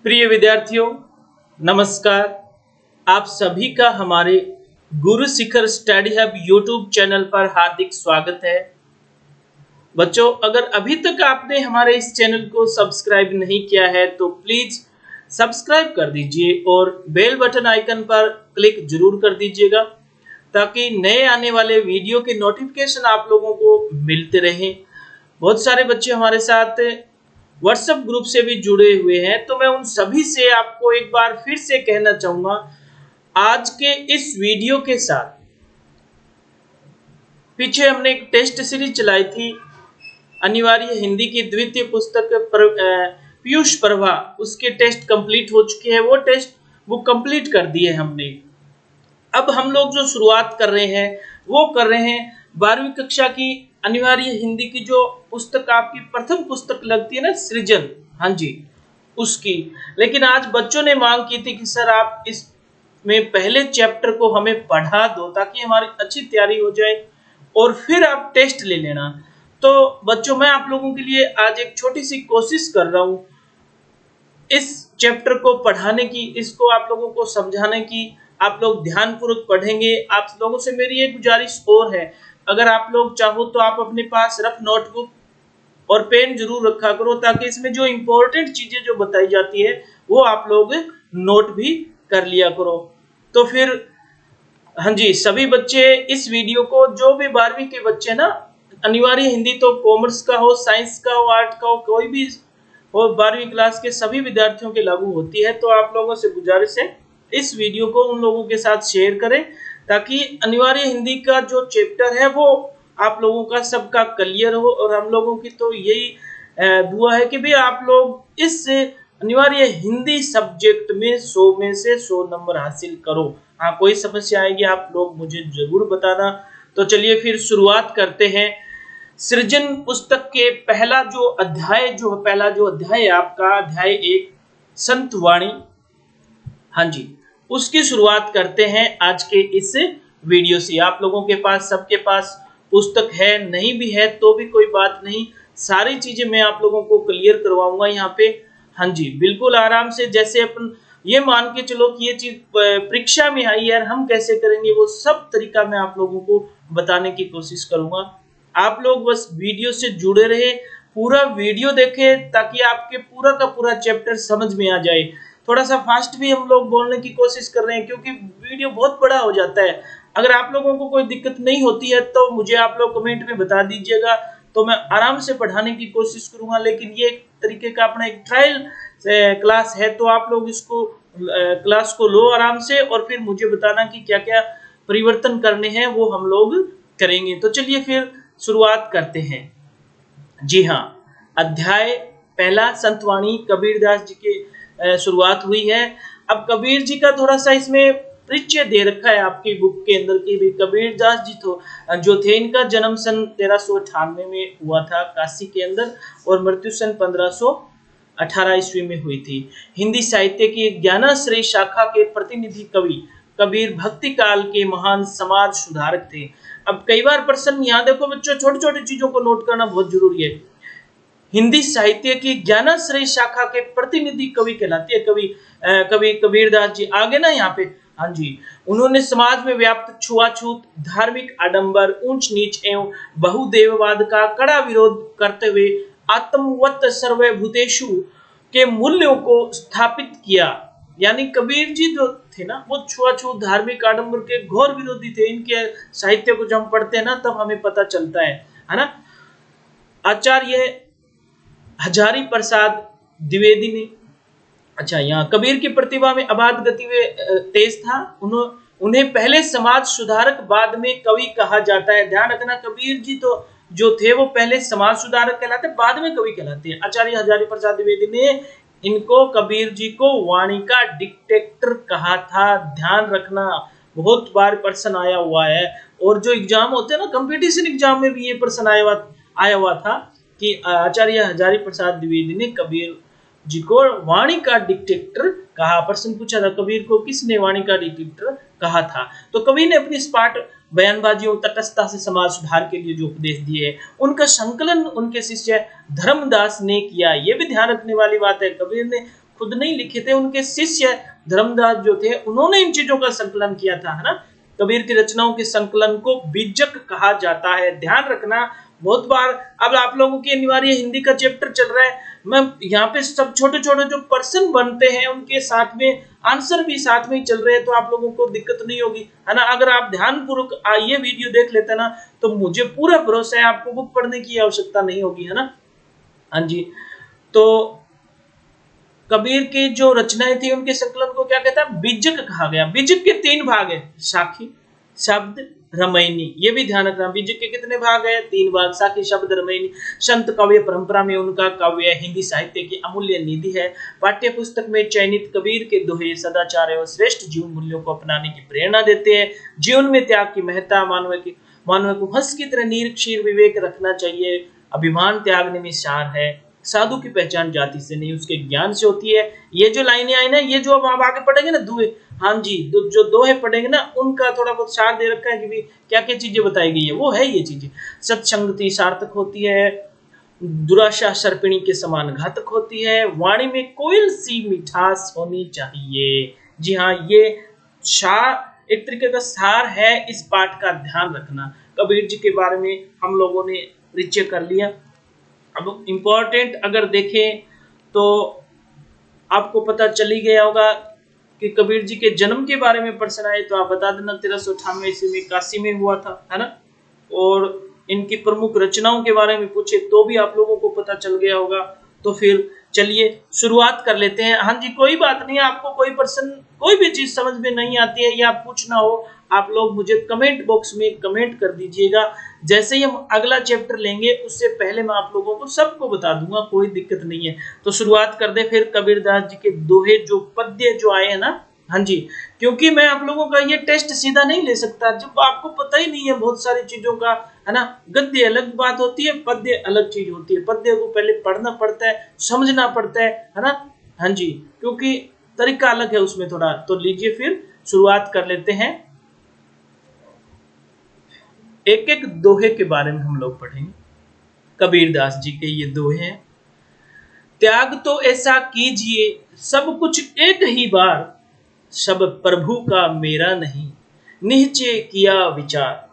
प्रिय विद्यार्थियों, नमस्कार। आप सभी का हमारे Guru Shikhar study hub YouTube channel पर हार्दिक स्वागत है। बच्चों, अगर अभी तक आपने हमारे इस चैनल को सब्सक्राइब नहीं किया है तो प्लीज सब्सक्राइब कर दीजिए और बेल बटन आइकन पर क्लिक जरूर कर दीजिएगा ताकि नए आने वाले वीडियो के नोटिफिकेशन आप लोगों को मिलते रहें। बहुत सारे बच्चे हमारे साथ व्हाट्सएप ग्रुप से भी जुड़े हुए हैं, तो मैं उन सभी से आपको एक बार फिर से कहना चाहूंगा, आज के इस वीडियो के साथ पीछे हमने एक टेस्ट सीरीज चलाई थी अनिवार्य हिंदी की द्वितीय पुस्तक पीयूष प्रभा, उसके टेस्ट कंप्लीट हो चुके हैं। वो कंप्लीट कर दिए हमने। अब हम लोग जो शुरुआत कर रहे हैं वो कर रहे हैं 12वीं कक्षा की अनिवार्य हिंदी की जो पुस्तक आपकी प्रथम पुस्तक लगती है ना, सृजन, हाँ जी, उसकी। लेकिन आज बच्चों ने मांग की थी कि सर आप इसमें पहले चैप्टर को हमें पढ़ा दो ताकि हमारी अच्छी तैयारी हो जाए और फिर आप टेस्ट ले लेना। तो बच्चों, मैं आप लोगों के लिए आज एक छोटी सी कोशिश कर रहा हूँ इस चैप्टर को पढ़ाने की, इसको आप लोगों को समझाने की। आप लोग ध्यानपूर्वक पढ़ेंगे। आप लोगों से मेरी एक गुजारिश और है, अगर आप लोग चाहो तो आप अपने पास रफ नोटबुक और पेन जरूर रखा करो ताकि इसमें जो इंपॉर्टेंट चीजें जो बताई जाती है वो आप लोग नोट भी कर लिया करो। तो फिर हाँ जी, सभी बच्चे इस वीडियो को, जो भी 12वीं के बच्चे ना, अनिवार्य हिंदी तो कॉमर्स का हो, साइंस का हो, आर्ट का हो, कोई भी हो, 12वीं क्लास के सभी विद्यार्थियों के लागू होती है। तो आप लोगों से गुजारिश है इस वीडियो को उन लोगों के साथ शेयर करें ताकि अनिवार्य हिंदी का जो चैप्टर है वो आप लोगों का सबका क्लियर हो। और हम लोगों की तो यही दुआ है कि भी आप लोग इस अनिवार्य हिंदी सब्जेक्ट में 100 में से 100 नंबर हासिल करो। हाँ, कोई समस्या आएगी आप लोग मुझे जरूर बताना। तो चलिए फिर शुरुआत करते हैं। सृजन पुस्तक के पहला जो अध्याय है आपका अध्याय 1 संत वाणी, हाँ जी, उसकी शुरुआत करते हैं आज के इस वीडियो से। आप लोगों के पास, सबके पास पुस्तक है, नहीं भी है तो भी कोई बात नहीं, सारी चीजें मैं आप लोगों को क्लियर करवाऊंगा यहाँ पे। हाँ जी, बिल्कुल आराम से, जैसे अपन ये मान के चलो कि ये चीज परीक्षा में आई है, हम कैसे करेंगे वो सब तरीका मैं आप लोगों को बताने की कोशिश करूंगा। आप लोग बस वीडियो से जुड़े रहे, पूरा वीडियो देखें ताकि आपके पूरा का पूरा चैप्टर समझ में आ जाए। थोड़ा सा फास्ट भी हम लोग बोलने की कोशिश कर रहे हैं क्योंकि वीडियो बहुत बड़ा हो जाता है। अगर आप लोगों को कोई दिक्कत नहीं होती है तो मुझे आप लोग कमेंट में बता दीजिएगा, तो मैं आराम से पढ़ाने की कोशिश करूंगा। लेकिन ये एक तरीके का अपना एक ट्रायल क्लास है, तो आप लोग इसको क्लास को लो आराम से और फिर मुझे बताना कि क्या क्या परिवर्तन करने हैं वो हम लोग करेंगे। तो चलिए फिर शुरुआत करते हैं। जी हाँ, अध्याय पहला संतवाणी कबीरदास जी के शुरुआत हुई है। अब कबीर जी का थोड़ा सा इसमें परिचय दे रखा है आपकी बुक के अंदर की भी। कबीरदास जी तो जो थे, इनका जन्म सन 1398 में हुआ था काशी के अंदर और मृत्यु सन 1518 ईस्वी में हुई थी। हिंदी साहित्य की ज्ञानाश्रयी शाखा के प्रतिनिधि कवि कबीर भक्ति काल के महान समाज सुधारक थे। अब कई बार प्रश्न, यहाँ देखो बच्चों, छोटी छोटी चीजों को नोट करना बहुत जरूरी है। हिंदी साहित्य की ज्ञानाश्रयी शाखा के प्रतिनिधि कवि कहलाती है कवि कबीरदास जी। आगे ना यहाँ पे, हाँ जी, उन्होंने समाज में व्याप्त छुआछूत, धार्मिक आडंबर, ऊंच नीच एवं बहुदेववाद का कड़ा विरोध करते हुए आत्मवत सर्वभूतेषु के मूल्यों को स्थापित किया। यानी कबीर जी जो थे ना, वो छुआछूत, धार्मिक आडंबर के घोर विरोधी थे। इनके साहित्य को जब हम पढ़ते हैं ना तब हमें पता चलता है ना। आचार्य हजारी प्रसाद द्विवेदी ने, अच्छा, यहाँ कबीर की प्रतिभा में अबाध गति में तेज था। उन्हें पहले समाज सुधारक बाद में कवि कहा जाता है। ध्यान रखना, कबीर जी तो जो थे वो पहले समाज सुधारक कहलाते, बाद में कवि कहलाते हैं। आचार्य हजारी प्रसाद द्विवेदी ने इनको, कबीर जी को, वाणी का डिक्टेटर कहा था। ध्यान रखना, बहुत बार प्रश्न आया हुआ है और जो एग्जाम होते हैं ना, कंपटीशन एग्जाम में भी ये प्रश्न आया हुआ था कि आचार्य हजारी प्रसाद द्विवेदी ने कबीर जी को वाणी का डिक्टेटर कहा। प्रश्न पूछा था, कबीर को किसने वाणी का डिक्टेटर कहा था? तो कबीर ने अपनी स्पाट बयानबाजियों, तटस्थता से समाज सुधार के लिए जो उपदेश दिए, उनका संकलन उनके शिष्य धर्मदास ने किया। यह भी ध्यान रखने वाली बात है, कबीर ने खुद नहीं लिखे थे, उनके शिष्य धर्मदास जो थे उन्होंने इन चीजों का संकलन किया था, है ना। कबीर की रचनाओं के संकलन को बीजक कहा जाता है, ध्यान रखना। बहुत बार अब आप लोगों की अनिवार्य हिंदी का चैप्टर चल रहा है, मैं यहाँ पे सब छोटे छोटे जो पर्सन बनते हैं उनके साथ में आंसर भी साथ में ही चल रहे हैं, तो आप लोगों को दिक्कत नहीं होगी, है ना। अगर आप ध्यानपूर्वक ये वीडियो देख लेते ना तो मुझे पूरा भरोसा है आपको बुक पढ़ने की आवश्यकता नहीं होगी, है ना। हाँ जी, तो कबीर की जो रचनाएं थी उनके संकलन को क्या कहता है, बीजक कहा गया। बीजक के 3 भाग है, साखी, शब्द, रामायणी। ये भी ध्यान रखना, बीजक के कितने भाग है, 3 भाग, साखी, शब्द, रामायणी। संत काव्य परंपरा में उनका काव्य हिंदी साहित्य की अमूल्य निधि है। पाठ्य पुस्तक में चयनित कबीर के दोहे सदाचार एवं श्रेष्ठ जीवन मूल्यों को अपनाने की प्रेरणा देते हैं। जीवन में त्याग की महत्ता, मानव को हंस की तरह नीर क्षीर विवेक रखना चाहिए, अभिमान त्यागने में सार है, साधु की पहचान जाति से नहीं उसके ज्ञान से होती है। ये जो लाइनें आई ना, ये जो अब आप आगे पढ़ेंगे ना दुए, हाँ जी, जो दोहे पढ़ेंगे ना उनका थोड़ा बहुत सार दे रखा है कि भी क्या क्या चीजें बताई गई है, वो है ये चीजें। सत्संगति सार्थक होती है, दुराशा सर्पिणी के समान घातक होती है, वाणी में कोयल सी मिठास होनी चाहिए। जी हाँ, ये सार एक तरीके का सार है इस पाठ का, ध्यान रखना। कबीर जी के बारे में हम लोगों ने परिचय कर लिया। अब इम्पोर्टेंट अगर देखें तो आपको पता चल ही गया होगा कि कबीर जी के जन्म के बारे में प्रश्न आए तो आप बता देना, 1398 ईस्वी में काशी में हुआ था, है ना। और इनकी प्रमुख रचनाओं के बारे में पूछे तो भी आप लोगों को पता चल गया होगा। तो फिर चलिए शुरुआत कर लेते हैं। हाँ जी, कोई बात नहीं, आपको कोई प्रश्न कोई भी चीज समझ में नहीं आती है या पूछना हो, आप लोग मुझे कमेंट बॉक्स में कमेंट कर दीजिएगा। जैसे ही हम अगला चैप्टर लेंगे उससे पहले मैं आप लोगों को सबको बता दूंगा, कोई दिक्कत नहीं है। तो शुरुआत कर दे फिर कबीरदास जी के दोहे जो पद्य जो आए हैं ना, हाँ जी, क्योंकि मैं आप लोगों का ये टेस्ट सीधा नहीं ले सकता जब आपको पता ही नहीं है बहुत सारी चीजों का, है ना। गद्य अलग बात होती है, पद्य अलग चीज होती है। पद्य को पहले पढ़ना पड़ता है, समझना पड़ता है ना। हाँ जी, क्योंकि तरीका अलग है उसमें थोड़ा। तो लीजिए फिर शुरुआत कर लेते हैं। एक एक दोहे के बारे में हम लोग पढ़ेंगे। कबीरदास जी के ये दोहे हैं। त्याग तो ऐसा कीजिए सब कुछ एक ही बार, सब प्रभु का मेरा नहीं, निश्चय किया विचार।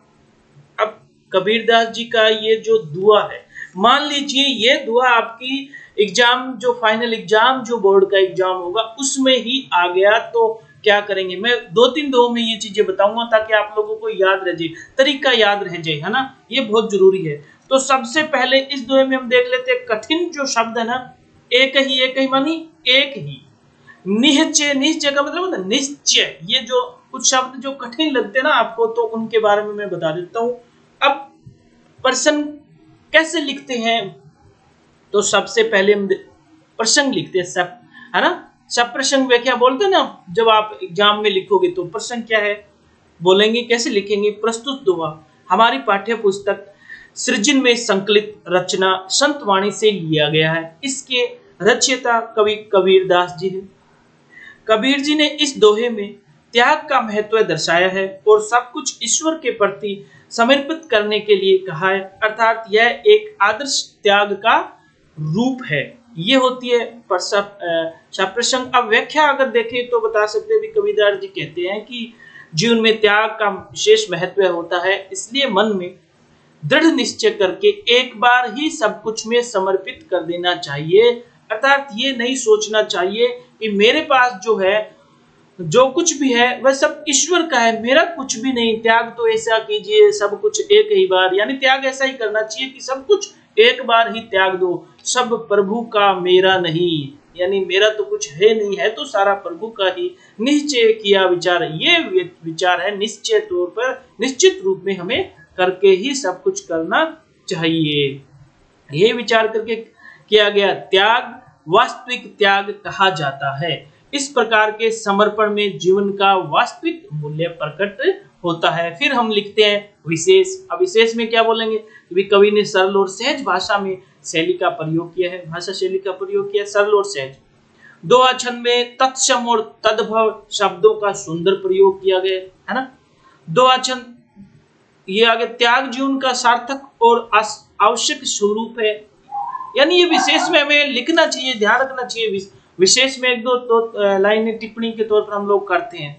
अब कबीरदास जी का ये जो दुआ है, मान लीजिए ये दुआ आपकी एग्जाम जो फाइनल एग्जाम जो बोर्ड का एग्जाम होगा उसमें ही आ गया तो क्या करेंगे। मैं 2-3 दो में ये चीजें बताऊंगा ताकि आप लोगों को याद रह जाए, तरीका याद रह जाए, है ना। ये बहुत जरूरी है। तो सबसे पहले इस दोहे में हम देख लेते हैं कठिन जो शब्द है ना, एक ही मानी एक ही। निश्चय, निश्चय का मतलब होता है निश्चय। ये जो कुछ शब्द जो कठिन लगते हैं ना आपको, तो उनके बारे में मैं बता देता हूं। अब प्रश्न कैसे लिखते हैं, तो सबसे पहले हम प्रसंग लिखते हैं, सब, है ना। सब प्रसंग व्याख्या बोलते हैं ना, जब आप एग्जाम में लिखोगे तो प्रसंग क्या है बोलेंगे, कैसे लिखेंगे। प्रस्तुत दोहा हमारी पाठ्य पुस्तक सृजन में संकलित रचना संत वाणी से लिया गया है। इसके रचयिता कवि कबीरदास जी हैं। कबीर जी ने इस दोहे में त्याग का महत्व दर्शाया है और सब कुछ ईश्वर के प्रति समर्पित करने के लिए कहा है, अर्थात यह एक आदर्श त्याग का रूप है। ये होती है प्रसंग। अब व्याख्या अगर देखें तो बता सकते हैं, कबीरदास जी कहते हैं कि जीवन में त्याग का विशेष महत्व होता है, इसलिए मन में दृढ़ निश्चय करके एक बार ही सब कुछ में समर्पित कर देना चाहिए। अर्थात ये नहीं सोचना चाहिए कि मेरे पास जो है जो कुछ भी है वह सब ईश्वर का है, मेरा कुछ भी नहीं। त्याग तो ऐसा कीजिए सब कुछ एक ही बार, यानी त्याग ऐसा ही करना चाहिए कि सब कुछ एक बार ही त्याग दो। सब प्रभु का मेरा नहीं, यानी मेरा तो कुछ है नहीं, है तो सारा प्रभु का ही। निश्चय किया विचार, ये विचार है निश्चय तौर पर, निश्चित रूप में हमें करके ही सब कुछ करना चाहिए। ये विचार करके किया गया त्याग वास्तविक त्याग कहा जाता है। इस प्रकार के समर्पण में जीवन का वास्तविक मूल्य प्रकट होता है। फिर हम लिखते हैं विशेष। अब विशेष में क्या बोलेंगे, कवि ने सरल और सहज भाषा में शैली का प्रयोग किया है, भाषा शैली का प्रयोग किया, सरल और सहज। दोहा छंद में तत्सम और तद्भव शब्दों का सुंदर प्रयोग किया गया है ना। दोहा छंद ये आगे त्याग जीवन का सार्थक और आवश्यक स्वरूप है, यानी ये विशेष में हमें लिखना चाहिए, ध्यान रखना चाहिए। विशेष में एक दो तो लाइनें टिप्पणी के तौर पर हम लोग करते हैं,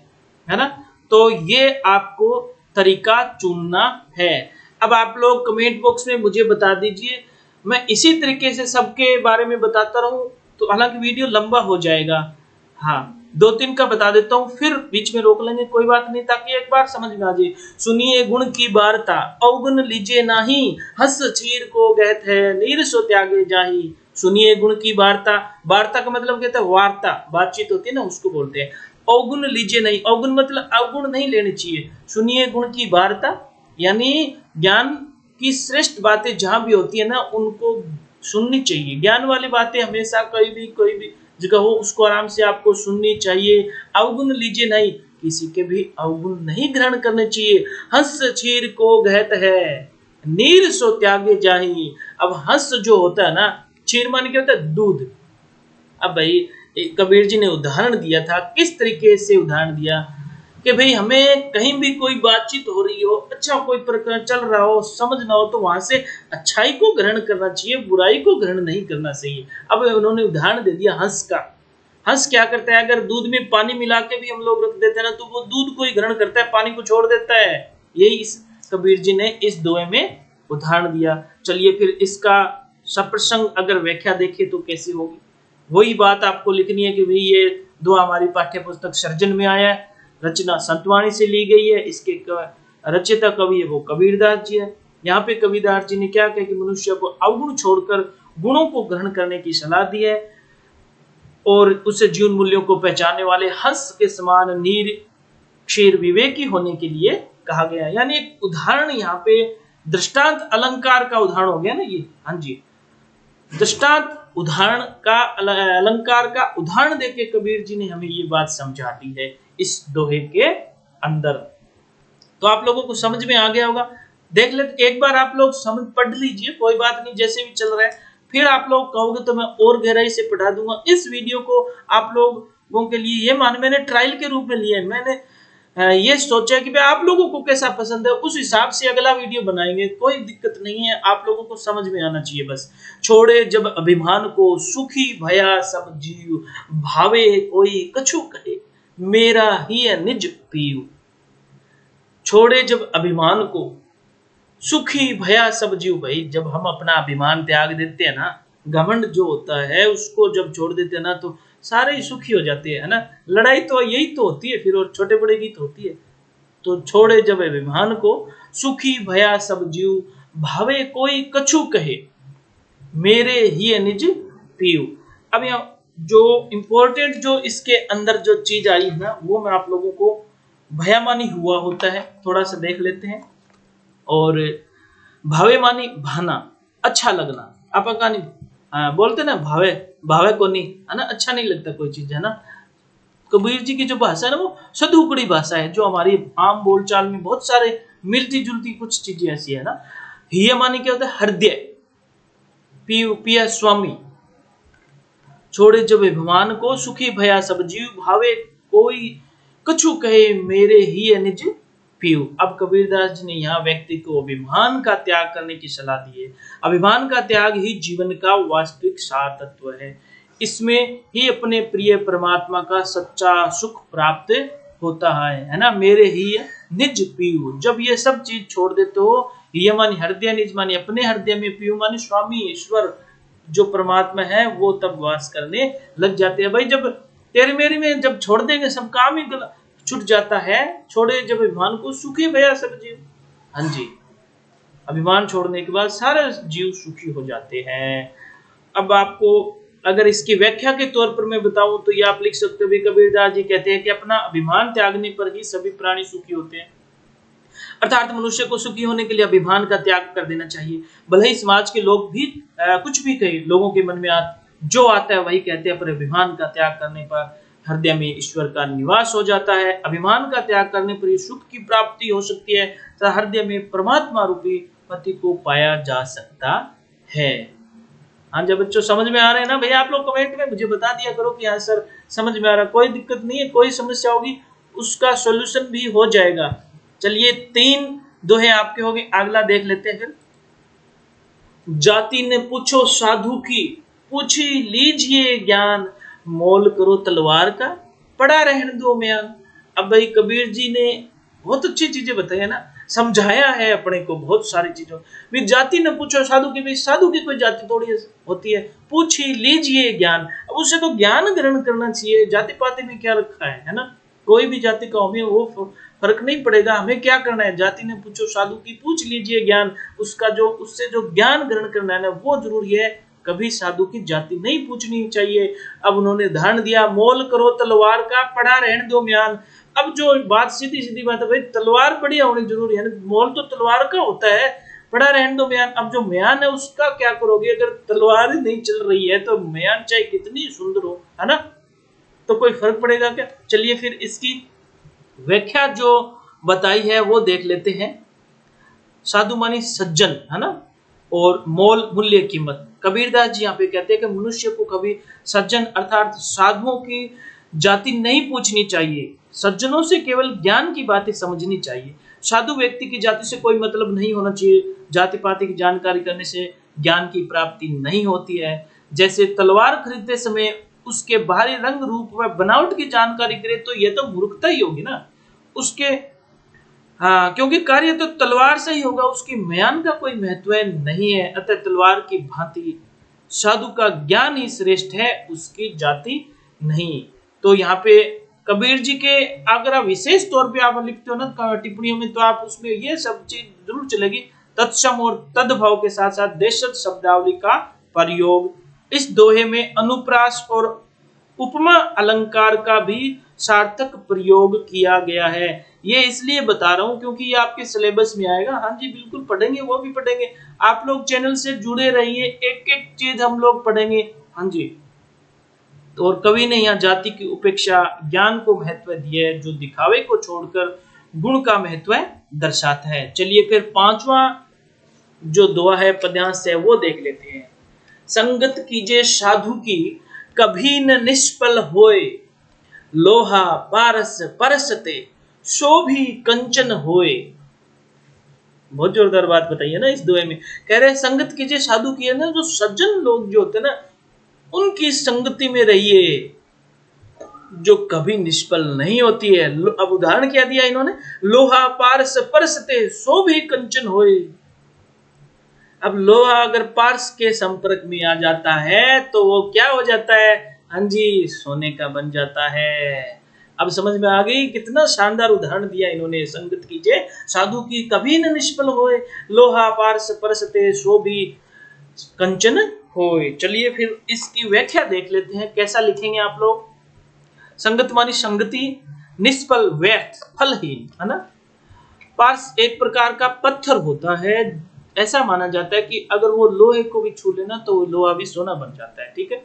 है ना। तो ये आपको तरीका चुनना है। अब आप लोग कमेंट बॉक्स में मुझे बता दीजिए, मैं इसी तरीके से सबके बारे में बताता रहूं तो हालांकि वीडियो लंबा हो जाएगा। हाँ, 2-3 का बता देता हूँ, फिर बीच में रोक लेंगे, कोई बात नहीं, ताकि एक बार समझ में आ जाए। सुनिए गुण की वार्ता, अवगुण लीजिए नाही, हंस चीर को गहत है, नीर सो त्यागे जाही। सुनिए गुण की वार्ता, वार्ता का मतलब कहता है वार्ता, बातचीत होती है ना, उसको बोलते हैं। अवगुण लीजिए नहीं, अवगुण मतलब अवगुण नहीं लेने चाहिए। सुनिए गुण की वार्ता यानी ज्ञान की श्रेष्ठ बातें जहां भी होती है ना, उनको सुननी चाहिए। ज्ञान वाली बातें हमेशा कोई भी जगह हो, उसको आराम से आपको सुननी चाहिए। अवगुण लीजिए नहीं, किसी के भी अवगुण नहीं ग्रहण करने चाहिए। हंस चीर को गहत है, नीर सो त्यागे जाही। अब हंस जो होता है ना, चीर मान क्या होता है, दूध। अब भाई कबीर जी ने उदाहरण दिया था, किस तरीके से उदाहरण दिया कि भाई हमें कहीं भी कोई बातचीत हो रही हो, अच्छा कोई प्रकरण चल रहा हो, समझ ना हो, तो वहां से अच्छाई को ग्रहण करना चाहिए, बुराई को ग्रहण नहीं करना चाहिए। अब उन्होंने उदाहरण दे दिया हंस का। हंस क्या करता है, अगर दूध में पानी मिला के भी हम लोग रख देते हैं ना, तो वो दूध को ही ग्रहण करता है, पानी को छोड़ देता है। यही इस कबीर जी ने इस दोहे में उदाहरण दिया। चलिए फिर इसका सप्रसंग अगर व्याख्या देखें तो कैसी होगी, वही बात आपको लिखनी है कि भाई ये दोहा हमारी पाठ्य पुस्तक सर्जन में आया है, रचना संतवाणी से ली गई है, इसके रचयिता कवि है वो कबीरदास जी है। यहाँ पे कबीरदास जी ने क्या कहा कि मनुष्य को अवगुण छोड़कर गुणों को ग्रहण करने की सलाह दी है, और उसे जीवन मूल्यों को पहचानने वाले हंस के समान नीर क्षीर विवेकी होने के लिए कहा गया है। यानी एक उदाहरण यहाँ पे दृष्टांत अलंकार का उदाहरण हो गया ना ये। हाँ जी, दृष्टांत उदाहरण का अलंकार का उदाहरण देके कबीर जी ने हमें ये बात समझा दी है इस दोहे के अंदर। तो आप लोगों को समझ में आ गया होगा। देख ले, एक बार आप लोग समझ पढ़ लीजिए, कोई बात नहीं, जैसे भी चल रहा है। फिर आप लोग कहोगे तो मैं और गहराई से पढ़ा दूंगा। इस वीडियो को आप लोगों के लिए ये मैंने ट्रायल के रूप में लिया है। मैंने ये सोचा कि भाई आप लोगों को कैसा पसंद है, उस हिसाब से अगला वीडियो बनाएंगे, कोई दिक्कत नहीं है, आप लोगों को समझ में आना चाहिए बस। छोड़े जब अभिमान को, सुखी भया सब जीव, भावे कोई कछु कहे, मेरा ही निज पीयू। छोड़े जब अभिमान को, सुखी भया सब जीव। भाई जब हम अपना अभिमान त्याग देते हैं ना, घमंड जो होता है उसको जब छोड़ देते हैं ना, तो सारे ही सुखी हो जाते हैं, है ना। लड़ाई तो यही तो होती है फिर, और छोटे बड़े की तो होती है। तो छोड़े जब अभिमान को, सुखी भया सब जीव, भावे कोई कछु कहे, मेरे ही निज पीयू। अब यहाँ जो इंपॉर्टेंट जो इसके अंदर जो चीज आई है ना, वो मैं आप लोगों को, भया मानी हुआ होता है, थोड़ा सा देख लेते हैं। और भावे मानी भाना, अच्छा लगना। आप कहानी बोलते ना, भावे भावे को नहीं, है ना, अच्छा नहीं लगता कोई चीज, है ना। कबीर जी की जो भाषा है ना, वो सदुकड़ी भाषा है, जो हमारी आम बोलचाल में बहुत सारे मिलती जुलती कुछ चीजें ऐसी है ना। हिय मानी क्या होता है, हृदय, पीयू पिया स्वामी। छोड़े जब अभिमान को, सुखी भया सब जीव, भावे कोई कछु कहे, मेरे ही निज पीयू। अब कबीरदास जी ने यहाँ व्यक्ति को अभिमान का त्याग करने की सलाह दी है। अभिमान का त्याग ही जीवन का वास्तविक सार तत्व है। इसमें ही अपने प्रिय परमात्मा का सच्चा सुख प्राप्त होता है ना। मेरे ही निज पीयू, जब ये सब चीज छोड़ देते हो, ये मानी हृदय, निज मानी अपने हृदय में, पीयू मानी स्वामी ईश्वर जो परमात्मा है, वो तब वास करने लग जाते हैं। भाई जब तेरे मेरी में जब छोड़ देंगे, सब काम ही छूट जाता है। छोड़े जब अभिमान को, सुखी भया सब जीव। हाँ जी, अभिमान छोड़ने के बाद सारे जीव सुखी हो जाते हैं। अब आपको अगर इसकी व्याख्या के तौर पर मैं बताऊं तो ये आप लिख सकते हो, कबीरदास जी कहते हैं कि अपना अभिमान त्यागने पर ही सभी प्राणी सुखी होते हैं। अर्थात मनुष्य को सुखी होने के लिए अभिमान का त्याग कर देना चाहिए। भले ही समाज के लोग भी कुछ भी कहे, लोगों के मन में जो आता है वही कहते हैं, पर अभिमान का त्याग करने पर हृदय में ईश्वर का निवास हो जाता है। अभिमान का त्याग करने पर ही सुख की प्राप्ति हो सकती है तथा हृदय में परमात्मा रूपी पति को पाया जा सकता है। हाँ, जब बच्चों समझ में आ रहे हैं ना भैया, आप लोग कमेंट में मुझे बता दिया करो कि हाँ सर समझ में आ रहा, कोई दिक्कत नहीं है, कोई समस्या होगी उसका सॉल्यूशन भी हो जाएगा। चलिए 3 दोहे आपके हो गए, अगला देख लेते हैं। जाति ने पूछो साधु की, पूछी लीजिए ज्ञान, मोल करो तलवार का, पड़ा रहने दो म्यान। अब भाई कबीर जी ने बहुत अच्छी चीजें बताई है ना, समझाया है अपने को बहुत सारी चीजों। भी जाति न पूछो साधु की, भी साधु की कोई जाति थोड़ी होती है, पूछ ही लीजिए ज्ञान। अब उससे तो ज्ञान ग्रहण करना चाहिए, जाति पाति में क्या रखा है ना। कोई भी जाति का हमें वो फर्क नहीं पड़ेगा, हमें क्या करना है, जाति ने पूछो साधु की, पूछ लीजिए ज्ञान। उसका जो उससे जो ज्ञान ग्रहण करना है ना वो जरूरी है, कभी साधु की जाति नहीं पूछनी चाहिए। अब उन्होंने उदाहरण दिया, मोल करो तलवार का, पड़ा रहने दो म्यान। अब जो बात सीधी सीधी बात है भाई, तलवार बढ़िया होनी जरूरी है ना, मोल तो तलवार का होता है, पड़ा रहने दो म्यान। अब जो म्यान है उसका क्या करोगे, अगर तलवार ही नहीं चल रही है तो म्यान चाहे कितनी सुंदर हो, है ना, तो कोई फर्क पड़ेगा क्या। चलिए फिर इसकी व्याख्या जो बताई है वो देख लेते हैं। साधु मानी सज्जन, है ना, और मोल मूल्य कीमत। कबीरदास जी यहाँ पे कहते हैं कि मनुष्य को कभी सज्जन अर्थात साधुओं की जाति नहीं पूछनी चाहिए, सज्जनों से केवल ज्ञान की बातें समझनी चाहिए। साधु व्यक्ति की जाति से कोई मतलब नहीं होना चाहिए, जाति पाति की जानकारी करने से ज्ञान की प्राप्ति नहीं होती है। जैसे तलवार खरीदते समय उसके बाहरी रंग रूप व बनावट की जानकारी करे तो यह तो मूर्खता ही होगी ना उसके। हाँ, क्योंकि कार्य तो तलवार से ही होगा, उसकी म्यान का कोई महत्व नहीं है। अतः तलवार की भांति साधु का ज्ञान ही श्रेष्ठ है, उसकी जाति नहीं। तो यहाँ पे कबीर जी के अगर आप विशेष तौर पे आप लिखते हो ना टिप्पणियों में, तो आप उसमें ये सब चीज जरूर चलेगी, तत्सम और तद्भाव के साथ साथ देशज शब्दावली का प्रयोग। इस दोहे में अनुप्रास और उपमा अलंकार का भी सार्थक प्रयोग किया गया है। ये इसलिए बता रहा हूं क्योंकि ये आपके सिलेबस में आएगा। हाँ जी बिल्कुल पढ़ेंगे, वो भी पढ़ेंगे। आप लोग चैनल से जुड़े रहिए, एक एक चीज हम लोग पढ़ेंगे। हाँ जी, और कवि ने यहाँ जाति की उपेक्षा ज्ञान को महत्व दिया है, जो दिखावे को छोड़कर गुण का महत्व दर्शाता है। चलिए फिर पांचवा जो दोहा है, पद्यांश है, वो देख लेते हैं। संगत कीजिए साधु की, कभी न निष्फल होए, लोहा पारस परसते शोभी कंचन होए। बहुत जोरदार बात बताइए ना इस दोहे में। कह रहे संगत कीजिए साधु की, है ना, जो सज्जन लोग जो होते हैं ना उनकी संगति में रहिए, जो कभी निष्फल नहीं होती है। अब उदाहरण क्या दिया इन्होंने, लोहा पारस परसते शोभी कंचन होए। अब लोहा अगर पार्स के संपर्क में आ जाता है तो वो क्या हो जाता है, हाँ जी, सोने का बन जाता है। अब समझ में आ गई, कितना शानदार उदाहरण दिया इन्होंने। संगत कीजिए साधु की, कभी न निष्फल होए, लोहा पार्स परसते शोभी कंचन होए। चलिए फिर इसकी व्याख्या देख लेते हैं, कैसा लिखेंगे आप लोग। संगत मानी संगति, निष्फल व्यर्थ फलहीन, है ना। पार्स एक प्रकार का पत्थर होता है, ऐसा माना जाता है कि अगर वो लोहे को भी छू लेना तो वो लोहा भी सोना बन जाता है, ठीक है।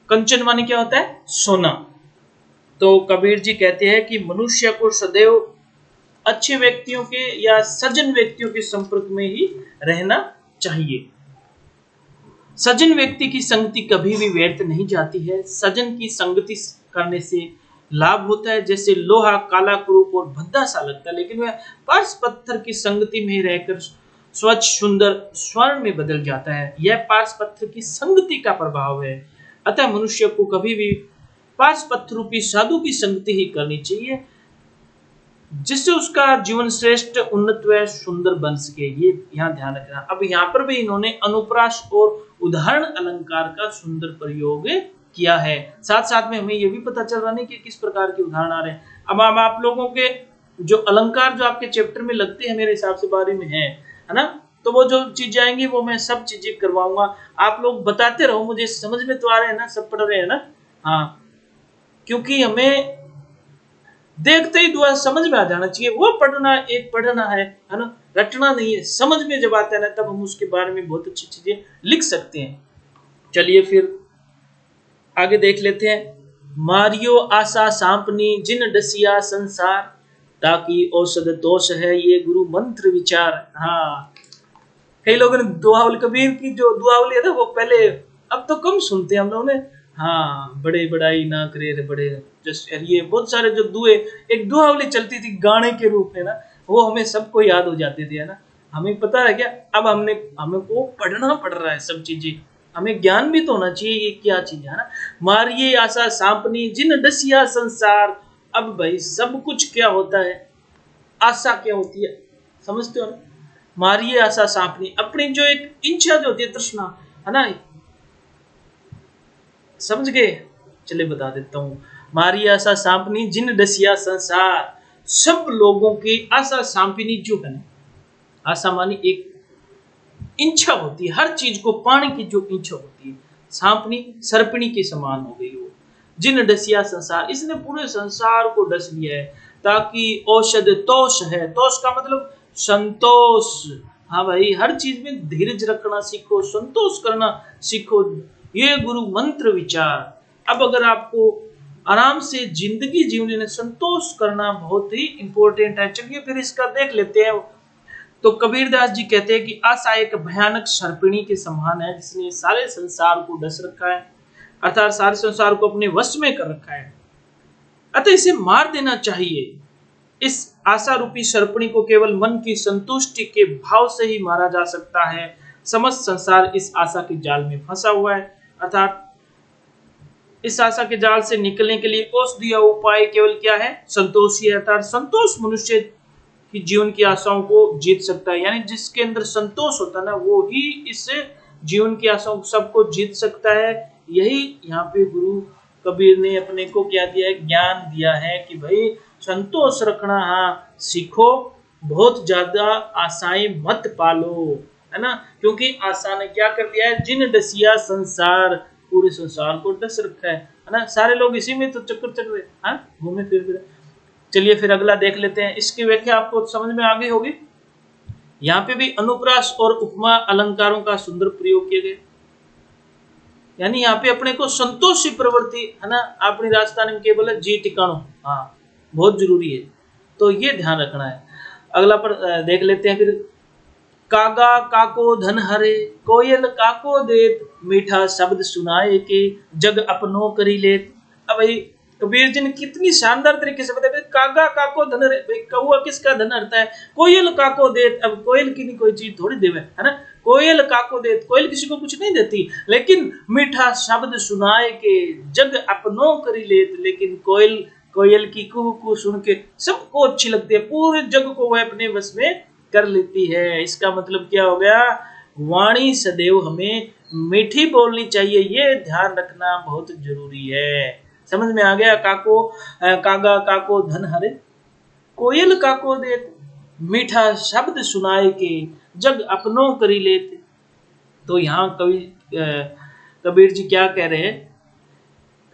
कंचन माने क्या होता है, सोना। तो कबीर जी कहते हैं कि मनुष्य को सदैव अच्छे व्यक्तियों के या सज्जन व्यक्तियों के संपर्क में ही रहना चाहिए। सज्जन व्यक्ति की संगति कभी भी व्यर्थ नहीं जाती है। सज्जन की संगति करने से लाभ होता है। जैसे लोहा काला कुरूप और भद्दा सा लगता है, लेकिन वह पार्स पत्थर की संगति में रहकर स्वच्छ सुंदर स्वर्ण में बदल जाता है। यह पार्स पत्थर की संगति का प्रभाव है। अतः मनुष्य को कभी भी पार्स पत्थर रूपी साधु की संगति ही करनी चाहिए, जिससे उसका जीवन श्रेष्ठ उन्नत व सुंदर बन सके। ये यहाँ ध्यान रखना। अब यहाँ पर भी इन्होंने अनुप्रास और उदाहरण अलंकार का सुंदर प्रयोग किया है। साथ साथ में हमें ये भी पता चल रहा नहीं कि किस प्रकार के उदाहरण आ रहे हैं। अब आप लोगों के जो अलंकार जो आपके चैप्टर में लगते हैं मेरे हिसाब से बारे में है ना, तो वो जो चीजें आएंगी वो मैं सब चीजें करवाऊंगा। आप लोग बताते रहो, मुझे समझ में तो आ रहे हैं ना, सब पढ़ रहे हैं ना। हाँ, क्योंकि हमें देखते ही दुआ समझ में आ जाना चाहिए। वो पढ़ना एक पढ़ना है ना, रटना नहीं है। समझ में जब आता है ना तब हम उसके बारे में बहुत अच्छी चीजें लिख सकते हैं। चलिए फिर आगे देख लेते हैं। मारियो आशा सांपनी जिन डसिया संसार, ताकि औषध तोष है ये गुरु मंत्र विचार। हाँ, कई लोगों ने दुआउल कबीर की जो दुआवली है ना वो पहले, अब तो कम सुनते हैं हम लोगों ने। हाँ, बड़े बड़ाई ना करे रे बड़े, जस्ट ये बहुत सारे जो दुए, एक दुआवली चलती थी गाने के रूप में ना, वो हमें सबको याद हो जाती थी, है ना। हमें पता है क्या, अब हमें को पढ़ना पड़ रहा है सब चीजें। हमें ज्ञान भी तो होना चाहिए ये क्या चीज है ना। मारिये आशा सांपनी जिन डसिया संसार। अब भाई सब कुछ क्या होता है, आशा क्या होती है, समझते हो ना। मारिये आशा सांपनी, अपनी जो एक इच्छा जो होती है, तृष्णा है ना, समझ गए। चलिए बता देता हूं। मारिये आशा सांपनी जिन डसिया संसार। सब लोगों की आशा सांपिनी जो है ना, आशा मानी एक इच्छा होती है, हर चीज को पाने की जो इच्छा होती है, सांपनी सर्पिणी के समान हो गई वो। जिन डसिया संसार, इसने पूरे संसार को डस लिया है। ताकि औषध तोष है, तोष का मतलब संतोष। हाँ भाई, हर चीज में धीरज रखना सीखो, संतोष करना सीखो, ये गुरु मंत्र विचार। अब अगर आपको आराम से जिंदगी जीने में संतोष करना बहुत ही इंपॉर्टेंट है। चलिए फिर इसका देख लेते हैं। तो कबीरदास जी कहते हैं कि आशा एक भयानक सर्पिणी के समान है, जिसने सारे संसार को डस रखा है, अर्थात सारे संसार को अपने वश में कर रखा है। अतः इसे मार देना चाहिए। इस आशा रूपी सर्पिणी को केवल मन की संतुष्टि के भाव से ही मारा जा सकता है। समस्त संसार इस आशा के जाल में फंसा हुआ है, अर्थात इस आशा के जाल से निकलने के लिए औषधीय उपाय केवल क्या है, संतोष ही है। अर्थात संतोष मनुष्य की जीवन की आशाओं को जीत सकता है, यानी जिसके अंदर संतोष होता है ना, वो ही इस जीवन की आशाओं सबको जीत सकता है। यही यहाँ पे गुरु कबीर ने अपने को क्या दिया है, ज्ञान दिया है कि भाई संतोष रखना हाँ सीखो, बहुत ज्यादा आशाएं मत पालो, है ना। क्योंकि आशा ने क्या कर दिया है, जिन डसिया संसार, पूरे संसार को डस रखा है ना। सारे लोग इसी में तो चक्कर चल रहे हैं, घूमे फिर। चलिए फिर अगला देख लेते हैं। इसकी व्याख्या आपको समझ में आ गई होगी। यहाँ पे भी अनुप्रास और उपमा अलंकारों का सुंदर प्रयोग किया गया, यानी यहाँ पे अपने को संतोषी प्रवृत्ति है ना, अपनी राजस्थानी में केवल जी टिकाणो, हाँ बहुत जरूरी है, तो ये ध्यान रखना है। अगला पर देख लेते हैं फिर। कागा काको धन हरे, कोयल काको देत, मीठा शब्द सुनाए के, जग अपनो करी लेत। अब भाई कबीर जी ने कितनी शानदार तरीके से बताया, कागा काको धन हरे, भाई कौआ किसका धन हरता है, कोयल काको देत। अब कोयल की नहीं कोई चीज थोड़ी देवे, है ना। कोयल काको देत, कोयल किसी को कुछ नहीं देती, लेकिन मीठा शब्द सुनाए के, जग अपनो करी लेत। लेकिन कोयल की कुहू कुहू सुन के सबको अच्छी लगती है, पूरे जग को वह अपने बस में कर लेती है। इसका मतलब क्या हो गया, वाणी सदैव हमें मीठी बोलनी चाहिए, ये ध्यान रखना बहुत जरूरी है। समझ में आ गया। कागा काको धन हरे, कोयल काको देत, मीठा शब्द सुनाए के, जग अपनो करी लेते। तो यहाँ कबीर जी क्या कह रहे हैं,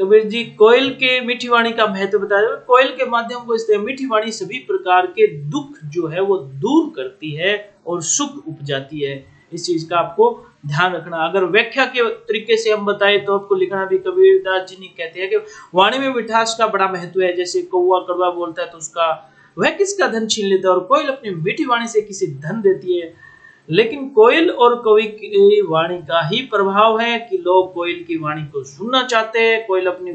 कबीर जी कोयल के मीठी वाणी का महत्व बता रहे हैं। कोयल के माध्यम को इसलिए मीठी वाणी सभी प्रकार के दुख जो है वो दूर करती है और सुख उपजाती है। इस चीज का आपको ध्यान रखना। अगर व्याख्या के तरीके से हम बताएं तो आपको लिखना भी, कबीरदास जी ने कहते हैं कि वाणी में मिठास का बड़ा महत्व है। जैसे कौवा कड़वा बोलता है तो उसका वह किसका धन छीन लेता है, और कोयल अपनी मीठी वाणी से किसी धन देती है। लेकिन कोयल और कवि की वाणी का ही प्रभाव है कि लोग कोयल की वाणी को सुनना चाहते हैं। कोयल अपनी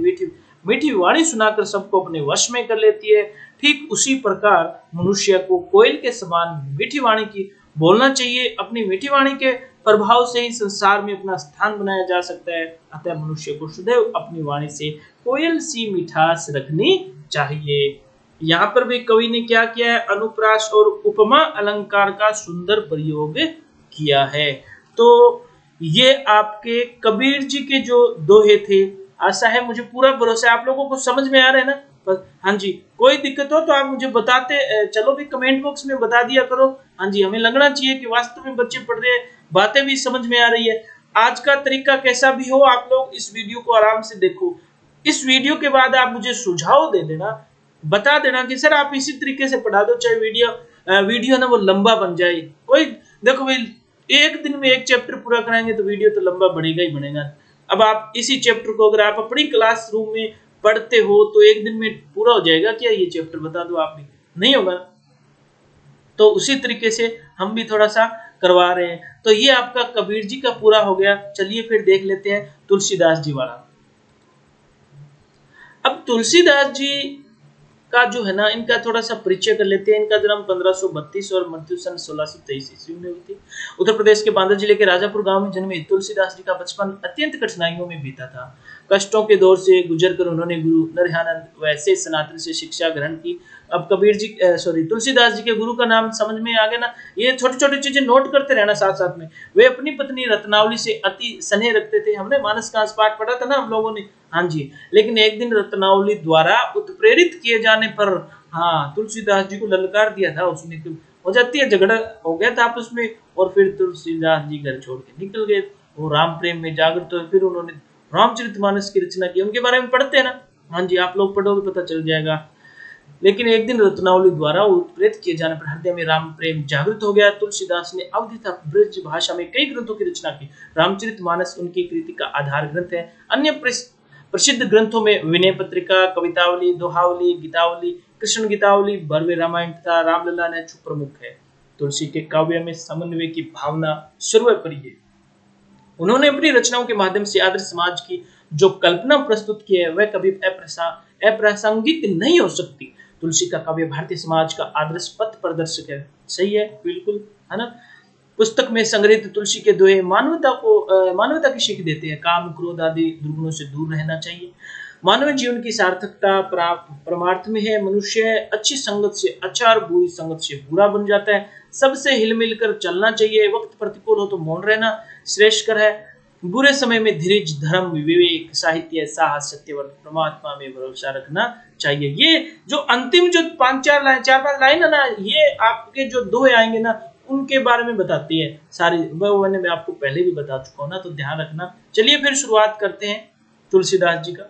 मीठी वाणी सुनाकर सबको अपने वश में कर लेती है। ठीक उसी प्रकार मनुष्य को कोयल के समान मीठी वाणी की बोलना चाहिए। अपनी मीठी वाणी के प्रभाव से ही संसार में अपना स्थान बनाया जा सकता है। अतः मनुष्य को सदैव अपनी वाणी से कोयल सी मिठास रखनी चाहिए। यहाँ पर भी कवि ने क्या किया है, अनुप्रास और उपमा अलंकार का सुंदर प्रयोग किया है। तो ये आपके कबीर जी के जो दोहे थे, आशा है मुझे पूरा भरोसा है आप लोगों को समझ में आ रहे हैं ना। हाँ जी, कोई दिक्कत हो तो आप मुझे बताते चलो भी, कमेंट बॉक्स में बता दिया करो। हाँ जी, हमें लगना चाहिए कि वास्तव में बच्चे पढ़ रहे हैं, बातें भी समझ में आ रही है। आज का तरीका कैसा भी हो, आप लोग इस वीडियो को आराम से देखो। इस वीडियो के बाद आप मुझे सुझाव दे देना, बता देना कि सर आप इसी तरीके से पढ़ा दो, चाहे वीडियो ना वो लंबा बन जाए। कोई देखो भाई, एक दिन में एक चैप्टर पूरा कराएंगे तो वीडियो तो लंबा बनेगा ही बनेगा। अब आप इसी चैप्टर को अगर आप अपनी क्लासरूम में पढ़ते हो तो एक दिन में पूरा हो जाएगा क्या ये चैप्टर, बता दो आप भी, नहीं होगा। तो उसी तरीके से हम भी थोड़ा सा करवा रहे हैं। तो ये आपका कबीर जी का पूरा हो गया। चलिए फिर देख लेते हैं तुलसीदास जी वाला। अब तुलसीदास जी का जो है ना, इनका थोड़ा सा परिचय कर लेते हैं। इनका जन्म 1532 और मृत्यु सन 1623 ईस्वी में हुई थी। उत्तर प्रदेश के बांदा जिले के राजापुर गांव में जन्मे तुलसीदास जी का बचपन अत्यंत कठिनाइयों में बीता था। कष्टों के दौर से गुजरकर उन्होंने गुरु नरहयानंद वैसे सनातन से शिक्षा ग्रहण की। अब कबीर जी तुलसीदास जी के गुरु का नाम समझ में आ गया ना। ये छोटी छोटी चीजें नोट करते रहना साथ साथ में। वे अपनी पत्नी रत्नावली से अति स्नेह रखते थे। हमने मानस कांस पाठ पढ़ा था ना हम लोगों ने, हाँ जी। लेकिन एक दिन रत्नावली द्वारा उत्प्रेरित किए जाने पर हाँ तुलसीदास जी को ललकार दिया था उसने। हो जाती है, झगड़ा हो गया था आपस में, और फिर तुलसीदास जी घर छोड़ के निकल गए। वो राम प्रेम में जागृत हुए। फिर उन्होंने रामचरितमानस की रचना की। उनके बारे में पढ़ते हैं ना, हाँ जी, आप लोग पढ़ोगे पता चल जाएगा। लेकिन एक दिन रत्नावली द्वारा उत्प्रेरित किए जाने पर हृदय में राम प्रेम जागृत हो गया। तुलसीदास ने अवधि तक ब्रज भाषा में कई ग्रंथों की रचना की। रामचरितमानस उनकी कृति का आधार ग्रंथ है। अन्य प्रसिद्ध ग्रंथों में विनय पत्रिका, कवितावली, दोहावली, गीतावली, कृष्ण गीतावली, बर्वे रामायण तथा रामलला ने प्रमुख है। तुलसी के काव्य में समन्वय की भावना सर्वोपरि है। उन्होंने अपनी रचनाओं के माध्यम से आदर्श समाज की जो कल्पना प्रस्तुत की है वह कभी अप्रासंगिक नहीं हो सकती। तुलसी का काव्य भारतीय समाज का आदर्श पथ प्रदर्शक है। सही है, बिल्कुल, है ना। पुस्तक में संग्रहित तुलसी के दोहे मानवता की सीख देते हैं। काम, क्रोध आदि दुर्गुणों से दूर रहना चाहिए। मानव जीवन की सार्थकता परमार्थ में है। मनुष्य अच्छी संगत से अच्छा और बुरी संगत से बुरा बन जाता है। सबसे हिल मिल कर चलना चाहिए। वक्त प्रतिकूल हो तो मौन रहना श्रेष्ठकर है। बुरे समय में धीरज, धर्म, विवेक, साहित्य, साहस, सत्यव्रत, परमात्मा में भरोसा रखना चाहिए। ये जो अंतिम जो 4-5 लाइन है ना, ये आपके जो दोहे आएंगे ना उनके बारे में बताती है सारी। वो मैं आपको पहले भी बता चुका हूँ ना, तो ध्यान रखना। चलिए फिर शुरुआत करते हैं तुलसीदास जी का।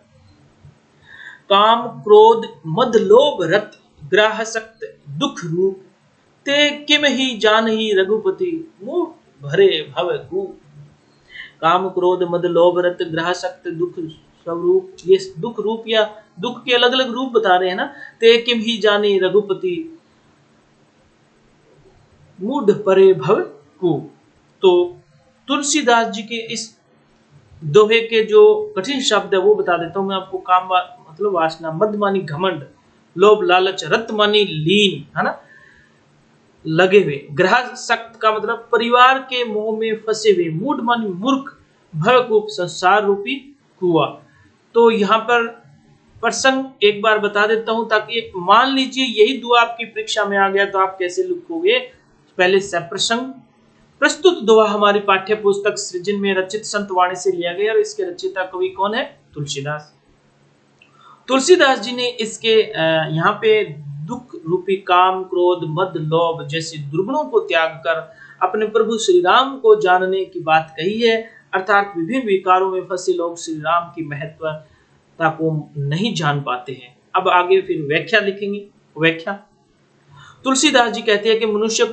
काम, क्रोध, मद, लोभ, रत, ग्राहसक्त, दुख रूप, ते किम ही जानहि रघुपति, मुँह भरे भव कूप। काम, क्रोध, मद, लोभ, रत, ग्राहसक्त, दुख स्वरूप, ये दुख रूप या दुख के अलग अलग रूप बता रहे हैं ना। ते किम ही जाने रघुपति, मूढ़ परे भव कूप। तो तुलसीदास जी के इस दोहे के जो कठिन शब्द है वो बता देता हूं मैं आपको। काम मतलब वासना, मद मानी घमंड, लोभ लालच, रत मानी लीन, है ना, लगे हुए, ग्रह सक्त का मतलब परिवार के मोह में फंसे हुए, मूढ़ मानी मूर्ख, भवकूप संसार रूपी कुआं। तो यहाँ पर प्रसंग एक बार बता देता हूं ताकि मान लीजिए यही दुआ आपकी परीक्षा में आ गया तो आप कैसे लिखोगे। पहले सप्रसंग। प्रस्तुत दोहा हमारी पाठ्य पुस्तक सृजन में रचित संत वाणी से लिया गया और इसके रचयिता कवि कौन है? तुलसीदास। तुलसीदास जी ने इसके यहाँ पे दुख रूपी काम, क्रोध, मद, लोभ जैसे दुर्गुणों को त्याग कर अपने प्रभु श्री राम को जानने की बात कही है। अर्थात विभिन्न विकारों में फंसे लोग श्री राम की महत्वता को नहीं जान पाते हैं। अब आगे फिर व्याख्या लिखेंगे। व्याख्या, तुलसीदास जी कहते हैं कि मनुष्य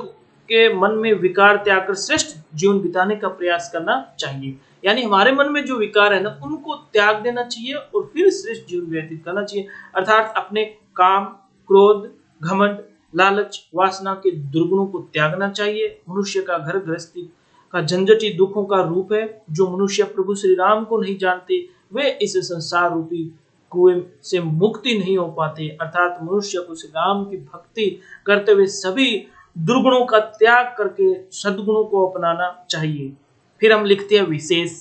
के मन में विकार त्याग कर श्रेष्ठ जीवन बिताने का प्रयास करना चाहिए। यानी हमारे मन में जो विकार है ना उनको त्याग देना चाहिए और फिर श्रेष्ठ जीवन व्यतीत करना चाहिए। अर्थात अपने काम, क्रोध, घमंड, लालच, वासना के दुर्गुणों को त्यागना चाहिए। मनुष्य का घर गृहस्थी का झंझटी दुखों का रूप है। जो मनुष्य प्रभु श्री राम को नहीं जानते वे इस संसार रूपी कुएं से मुक्ति नहीं हो पाते। अर्थात मनुष्य को श्री राम की भक्ति करते हुए सभी दुर्गुणों का त्याग करके सद्गुणों को अपनाना चाहिए। फिर हम लिखते हैं विशेष।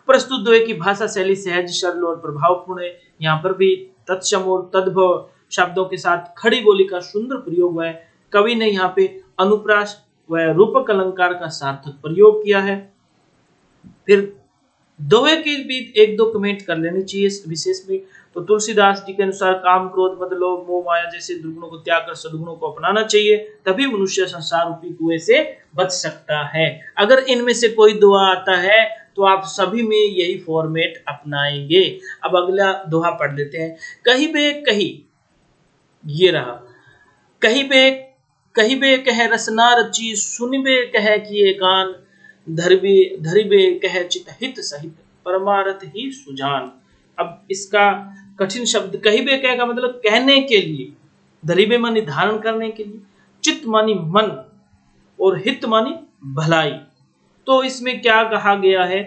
प्रस्तुत दोहे की भाषा शैली सहज, सरल और प्रभावपूर्ण है। यहाँ पर भी तत्सम और तद्भव शब्दों के साथ खड़ी बोली का सुंदर प्रयोग हुआ है। कवि ने यहाँ पे अनुप्रास व रूपक अलंकार का सार्थक प्रयोग किया है। फिर दोहे के भी एक दो कमेंट कर लेनी चाहिए विशेष में। तो तुलसीदास जी के अनुसार काम, क्रोध, मद, लोभ, मोह, माया जैसे दुर्गुणों को त्याग कर सद्गुणों को अपनाना चाहिए, तभी मनुष्य संसार रूपी कुएं से बच सकता है। अगर इनमें से कोई दोहा आता है तो आप सभी में यही फॉर्मेट अपनाएंगे। अब अगला दोहा पढ़ लेते हैं। कहीं बे कहीं, ये रहा, कहीं बे कह रसना रची, सुनिबे कह किए कान, धरिबे कह चित हित सहित, परमारथ ही सुजान। अब इसका कठिन शब्द, कहिबे कह का मतलब कहने के लिए, धरिबे मानी धारण करने के लिए, चित मानी मन और हित मानी भलाई। तो इसमें क्या कहा गया है?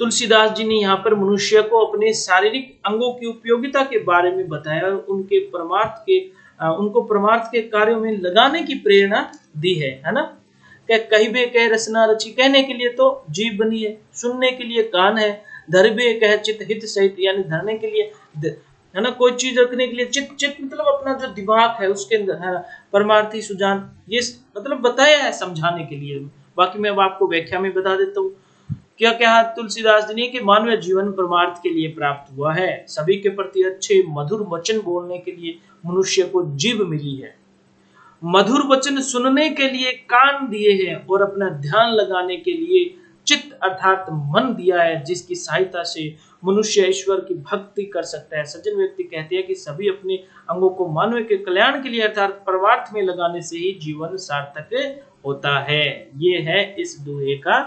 तुलसीदास जी ने यहाँ पर मनुष्य को अपने शारीरिक अंगों की उपयोगिता के बारे में बताया और उनको परमार्थ के कार्यों में लगाने की प्रेरणा दी है ना। कहिबे कह रसना रची, कहने के लिए तो जीभ बनी है, सुनने के लिए कान है, धरबे कह चित हित सहित, यानी धरने के लिए है ना, कोई चीज रखने के लिए चित, चित मतलब अपना जो दिमाग है उसके अंदर है ना, परमार्थी सुजान, ये मतलब बताया है समझाने के लिए। बाकी मैं अब आपको व्याख्या में बता देता हूँ। क्या कहा तुलसीदास जी ने कि मानवीय जीवन परमार्थ के लिए प्राप्त हुआ है, सभी के प्रति अच्छे मधुर वचन बोलने के लिए मनुष्य को जीभ मिली है, मधुर वचन सुनने के लिए कान दिए हैं और अपना ध्यान लगाने के लिए चित्त अर्थात मन दिया है, जिसकी सहायता से मनुष्य ईश्वर की भक्ति कर सकता है। सज्जन व्यक्ति कहते हैं कि सभी अपने अंगों को मानव के कल्याण के लिए अर्थात परमार्थ में लगाने से ही जीवन सार्थक होता है। ये है इस दोहे का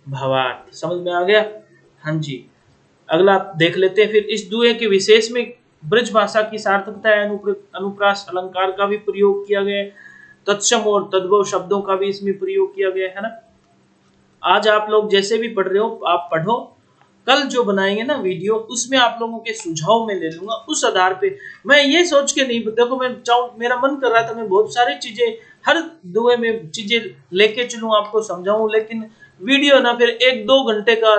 भावार्थ। समझ में आ गया? हाँ जी। अगला देख लेते हैं फिर इस दोहे के विशेष में ब्रज भाषा की सार्थकता है, अनुप्रास अलंकार का भी प्रयोग किया गया है, तत्सम और तद्भव शब्दों का भी इसमें प्रयोग किया गया है ना। आज आप लोग जैसे भी पढ़ रहे हो आप पढ़ो, कल जो बनाएंगे ना वीडियो उसमें आप लोगों के सुझाव में ले लूंगा, उस आधार पे मैं ये सोच के नहीं, देखो मैं चाहूँ, मेरा मन कर रहा था मैं बहुत सारी चीजें हर दोहे में चीजें लेके चलूं आपको समझाऊं, लेकिन वीडियो ना फिर 1-2 घंटे का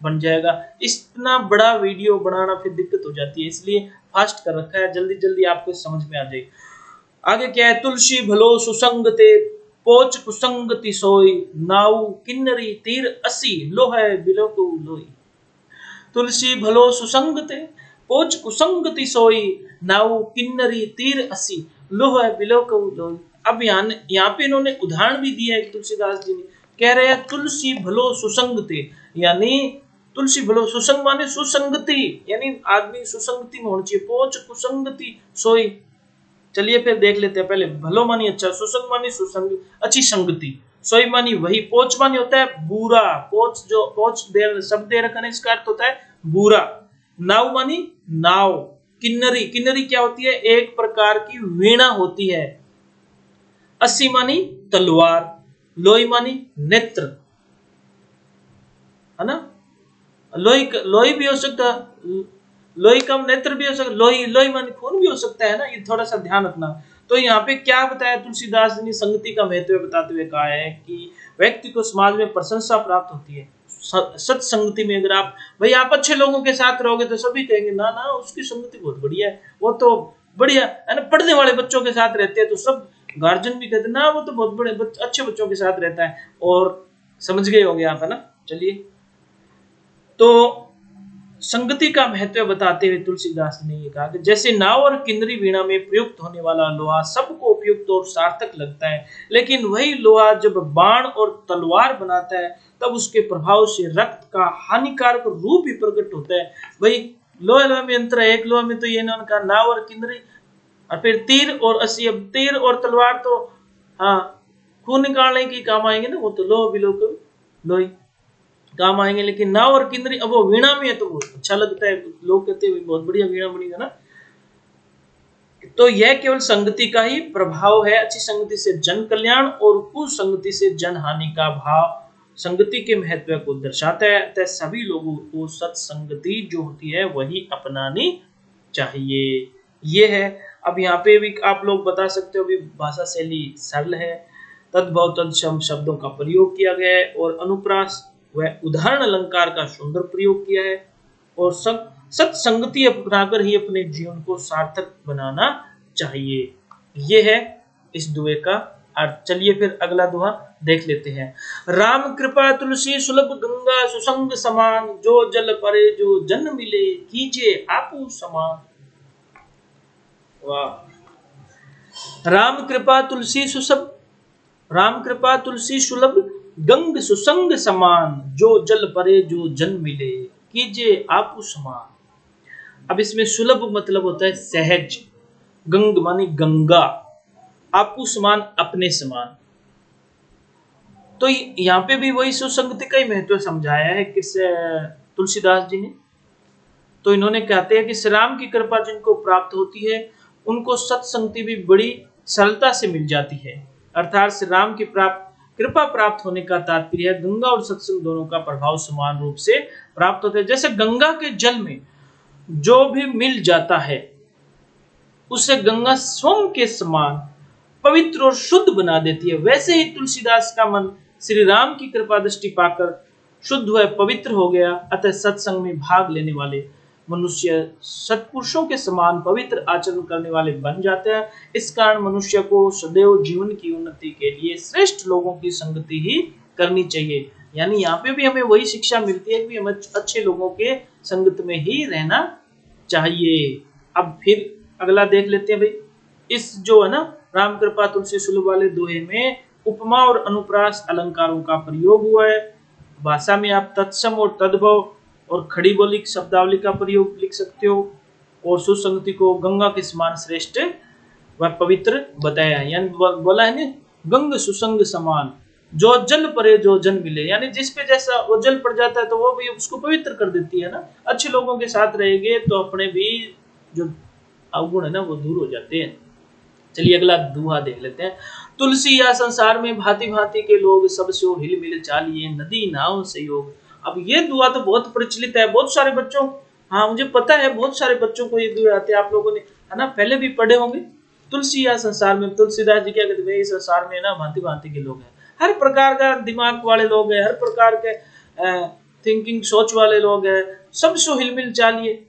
बन जाएगा, इतना बड़ा वीडियो बनाना फिर दिक्कत हो जाती है, इसलिए फास्ट कर रखा है, जल्दी जल्दी आपको समझ में आ जाएगी। आगे क्या है, तुलसी भलो सुसंगते पोच कुसंगति सोई, नाऊ किन्नरी तीर असी लोह बिलोकु लोई। तुलसी भलो सुसंगते पोच कुसंगति सोई, नाऊ किन्नरी तीर असी लोह बिलोकु लोई। अब यहाँ पे इन्होंने उदाहरण भी दिया है तुलसीदास जी ने, कह रहे हैं तुलसी भलो सुसंगते, यानी तुलसी भलो, सुसंग माने सुसंगति, यानी आदमी सुसंगति में होना चाहिए, पोच कुसंगति सोई। चलिए फिर देख लेते हैं, पहले भलो मानी अच्छा, सुसंग मानी सुसंग अच्छी संगति, सोई मानी वही, पोच मानी होता है बुरा, पोच जो पोच दे शब्द दे रखा है इसका अर्थ होता है बुरा, नाव मानी नाव, किन्नरी, किन्नरी क्या होती है, एक प्रकार की वीणा होती है, अस्सी मानी तलवार, लोई मानी नेत्र, है ना, लोई भी हो सकता, लोई कम नेत्र भी हो सकता, लोई मानी खून भी हो सकता है ना, ये थोड़ा सा ध्यान रखना। तो यहाँ पे क्या बताया तुलसीदास ने, संगति का महत्व बताते हुए कहा है कि व्यक्ति को समाज में प्रशंसा प्राप्त होती है सत्संगति में। अगर आप भाई आप अच्छे लोगों के साथ रहोगे तो सभी कहेंगे ना ना उसकी संगति बहुत बढ़िया है, वो तो बढ़िया है ना, पढ़ने वाले बच्चों के साथ रहते हैं तो सब गार्जियन भी कहते ना वो तो बहुत बड़े अच्छे बच्चों के साथ रहता है, और समझ गए होंगे आप, है ना। चलिए, तो संगति का महत्व बताते हुए तुलसीदास ने ये कहा कि जैसे नाव और किन्नरी वीणा में प्रयुक्त होने वाला लोहा सबको उपयुक्त और सार्थक लगता है, लेकिन वही लोहा जब बाण और तलवार बनाता है तब उसके प्रभाव से रक्त का हानिकारक रूप ही प्रकट होता है। भाई लोहे में अंतर है, एक लोहे में तो ये इन्होंने कहा नाव और किन्नरी, और फिर तीर और अस्सी, अब तीर और तलवार तो हाँ खून निकालने की काम आएंगे ना, वो तो लोह बिलो लोही काम आएंगे, लेकिन नाव और किन्नरी अब वो वीणा में है तो बहुत अच्छा लगता है, लोग कहते हैं बहुत बढ़िया वीणा बनेगा ना। तो यह केवल संगति का ही प्रभाव है, अच्छी संगति से जन कल्याण और कुसंगति से जन हानि का भाव संगति के महत्व को दर्शाता है। अतः सभी लोगों को सत्संगति जो होती है वही अपनानी चाहिए। ये है। अब यहाँ पे भी आप लोग बता सकते हो, अभी भाषा शैली सरल है, तद्भव तत्सम शब्दों का प्रयोग किया गया है और अनुप्रास वह उदाहरण अलंकार का सुंदर प्रयोग किया है, और सत्संगति अपनाकर ही अपने जीवन को सार्थक बनाना चाहिए। ये है इस दुए का अर्थ। चलिए फिर अगला दुआ देख लेते हैं। राम कृपा तुलसी सुलभ गंगा सुसंग समान, जो जल परे जो जन मिले कीजिए आपू समान। वाह। राम कृपा तुलसी सुलभ गंग सुसंग समान, जो जल परे जो जन मिले कीजिए आपू समान। अब इसमें सुलभ मतलब होता है सहज, गंग मानी गंगा, आपू समान अपने समान। तो यहाँ पे भी वही सुसंगति का ही महत्व समझाया है किस तुलसीदास जी ने। तो इन्होंने कहते हैं कि श्री राम की कृपा जिनको प्राप्त होती है उनको सत्संगति भी बड़ी सरलता से मिल जाती है। अर्थात श्री राम की कृपा प्राप्त होने का तात्पर्य है गंगा और सत्संग दोनों का प्रभाव समान रूप से प्राप्त होते हैं। जैसे गंगा के जल में जो भी मिल जाता है उसे गंगा स्वयं के समान पवित्र और शुद्ध बना देती है, वैसे ही तुलसीदास का मन श्री राम की कृपा दृष्टि पाकर शुद्ध व पवित्र हो गया। अतः सत्संग में भाग लेने वाले मनुष्य सत्पुरुषों के समान पवित्र आचरण करने वाले बन जाते हैं। इस कारण मनुष्य को सदैव जीवन की उन्नति के लिए श्रेष्ठ लोगों की संगति ही करनी चाहिए। यानी यहाँ पे भी हमें वही शिक्षा मिलती है कि हमें अच्छे लोगों के संगत में ही रहना चाहिए। अब फिर अगला देख लेते हैं भाई, इस जो है ना राम कृपा तुलसी सुलभ वाले दोहे में उपमा और अनुप्रास अलंकारों का प्रयोग हुआ है। भाषा में आप तत्सम और तद्भव और खड़ी बोली शब्दावली का प्रयोग लिख सकते हो। और सुसंगति को गंगा के समान श्रेष्ठ व पवित्र बताया है, यानी बोला है ना गंग सुसंग समान, जो जल परे जो जन मिले, यानी जिस पे जैसा वो जल पड़ जाता है तो वो भी उसको पवित्र कर देती है ना। अच्छे लोगों के साथ रहेंगे तो अपने भी जो अवगुण है ना वो दूर हो जाते हैं। चलिए अगला दोहा देख लेते हैं। तुलसी या संसार में भांति भांति के लोग, सब सो हिल मिल चालिए, नदी नाव संयोग। अब ये दुआ तो बहुत प्रचलित है, बहुत सारे बच्चों, हाँ मुझे पता है बहुत सारे बच्चों को ये दुआ आते हैं, आप लोगों ने है ना पहले भी पढ़े होंगे। तुलसी या संसार में, तुलसीदास जी क्या कहते हैं, इस संसार में ना भांति भांति के लोग हैं, हर प्रकार का दिमाग वाले लोग हैं, हर प्रकार के थिंकिंग सोच वाले लोग हैं, सब सो हिलमिल चालिए।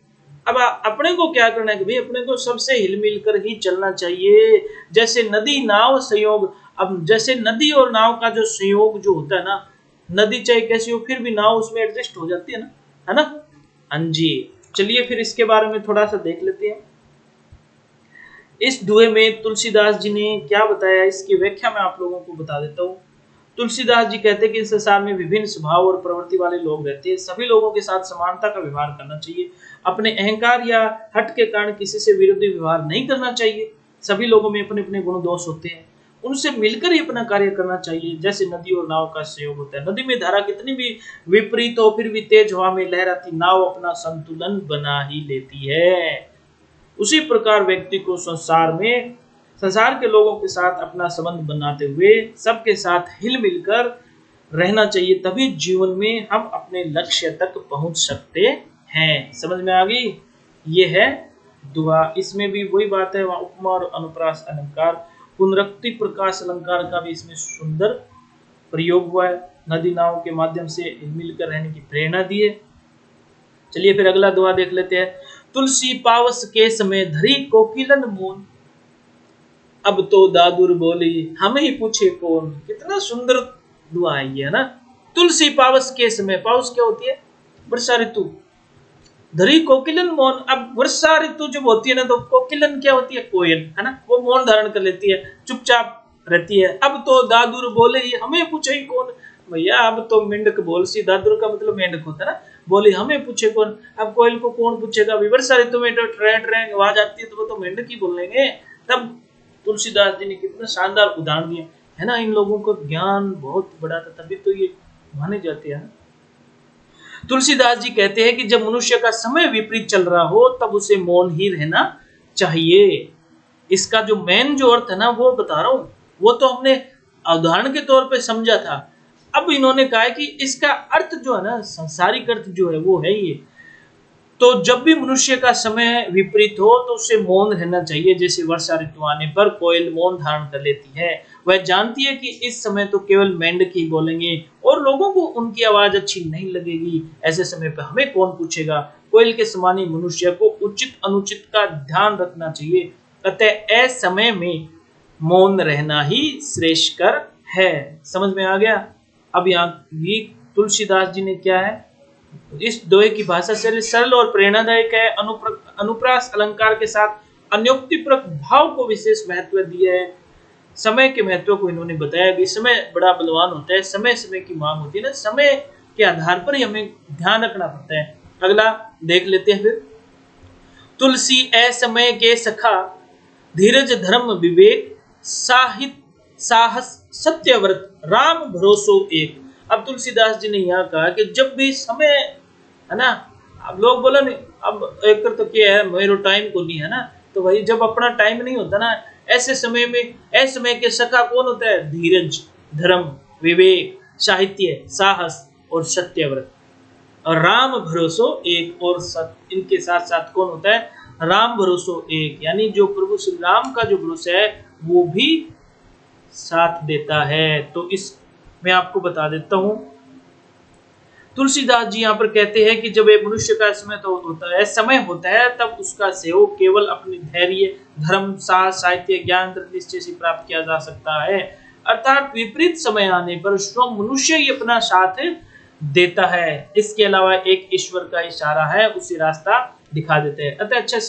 अब अपने को क्या करना है कि भाई अपने को सबसे हिलमिल कर ही चलना चाहिए, जैसे नदी नाव संयोग। अब जैसे नदी और नाव का जो संयोग जो होता है ना, नदी चाहे कैसी हो फिर भी नाव उसमें एडजस्ट हो जाती है ना। हाँ जी, चलिए फिर इसके बारे में थोड़ा सा देख लेते हैं। इस दुहे में तुलसीदास जी ने क्या बताया, इसकी व्याख्या मैं आप लोगों को बता देता हूँ। तुलसीदास जी कहते हैं कि इस संसार में विभिन्न स्वभाव और प्रवृत्ति वाले लोग रहते हैं, सभी लोगों के साथ समानता का व्यवहार करना चाहिए, अपने अहंकार या हट के कारण किसी से विरोधी व्यवहार नहीं करना चाहिए। सभी लोगों में अपने अपने गुण दोष होते हैं, उनसे मिलकर ही अपना कार्य करना चाहिए। जैसे नदी और नाव का सहयोग होता है, नदी में धारा कितनी भी विपरीत हो फिर भी तेज हवा में लहराती नाव अपना संतुलन बना ही लेती है। उसी प्रकार व्यक्ति को संसार के लोगों के साथ अपना संबंध बनाते हुए सबके साथ हिल मिलकर रहना चाहिए, तभी जीवन में हम अपने लक्ष्य तक पहुंच सकते हैं। समझ में आ गई? ये है दुआ। इसमें भी वही बात है, वहां उपमा और अनुप्रास अलंकार, पुनरुक्ति प्रकाश अलंकार का भी इसमें सुंदर प्रयोग हुआ है। नदी नाव के माध्यम से हिल मिलकर रहने की प्रेरणा दी है। चलिए फिर अगला दुआ देख लेते हैं। तुलसी पावस के समय धरी कोकिलन मोन, अब तो दादुर बोली हमें ही पूछे कौन। कितना सुंदर दुआ है ये, है ना। तुलसी पावस के समय, पावस क्या होती है? वर्षा ऋतु। धरी कोकिलन मौन, अब वर्षा ऋतु जब होती है ना तो कोकिलन क्या होती है? कोयल, है ना, वो मौन धारण कर लेती है, चुपचाप रहती है। अब तो दादुर बोले हमें पूछे ही कौन। भैया अब तो मेंढक बोल सी, दादुर का मतलब मेंढक होता है ना, बोले हमें पूछे कौन। अब कोयल को कौन पूछेगा? वर्षा ऋतु में तो ट्रें ट्रें आवाज आती है तो वो तो मेंढक ही बोलेंगे। तब तुलसीदास जी ने कितना शानदार उदाहरण दिया, है ना। इन लोगों का ज्ञान बहुत बड़ा था, तभी तो ये माने जाते हैं। तुलसीदास जी कहते हैं कि जब मनुष्य का समय विपरीत चल रहा हो तब उसे मौन ही रहना चाहिए। इसका जो मेन जो अर्थ है ना वो बता रहा हूं, वो तो हमने उदाहरण के तौर पे समझा था। अब इन्होंने कहा है कि इसका अर्थ जो है ना, सांसारिक अर्थ जो है वो है ये। तो जब भी मनुष्य का समय विपरीत हो तो उसे मौन रहना चाहिए। जैसे वर्षा ऋतु आने पर कोयल मौन धारण कर लेती है, वह जानती है कि इस समय तो केवल मेंढक ही बोलेंगे और लोगों को उनकी आवाज अच्छी नहीं लगेगी। ऐसे समय पर हमें कौन पूछेगा। कोयल के समान ही मनुष्य को उचित अनुचित का ध्यान रखना चाहिए। अतः ऐसे समय में मौन रहना ही श्रेष्ठकर है। समझ में आ गया? अब यहाँ भी तुलसीदास जी ने क्या है, इस दोहे की भाषा सरल और प्रेरणादायक है। अनुप्रास अलंकार के साथ अन्योक्तिप्रक भाव को विशेष महत्व दिया है। समय के महत्व को इन्होंने बताया कि समय बड़ा बलवान होता है, समय समय की मांग होती है ना, समय के आधार पर ही हमें ध्यान रखना पड़ता है। अगला देख लेते हैं फिर। तुलसी असमय के सखा, धीरज धर्म विवेक, साहित्य साहस सत्यव्रत, राम भरोसो एक। अब तुलसीदास जी ने यहाँ कहा कि जब भी समय है ना, अब लोग बोलो नहीं, अब एक तो क्या है मेरे टाइम को नहीं है ना, तो भाई जब अपना टाइम नहीं होता ना, ऐसे समय में ऐसे समय के सखा कौन होता है? धीरज धर्म विवेक साहित्य साहस और सत्यव्रत। और राम भरोसो एक, और इनके साथ साथ कौन होता है? राम भरोसो एक, यानी जो प्रभु श्री राम का जो भरोसा है वो भी साथ देता है। तो इस मैं आपको बता देता हूं, तुलसीदास जी यहाँ पर कहते हैं कि जब एक मनुष्य का समय होता है तब उसका सहयोग केवल अपने धैर्य, धर्म, साहस, साहित्य, ज्ञान, निश्चय से प्राप्त किया जा सकता है। अर्थात विपरीत समय आने पर स्वयं मनुष्य ही अपना साथ देता है। इसके अलावा एक ईश्वर का इशारा है, उसी रास्ता दिखा देते हैं। अतः अच्छे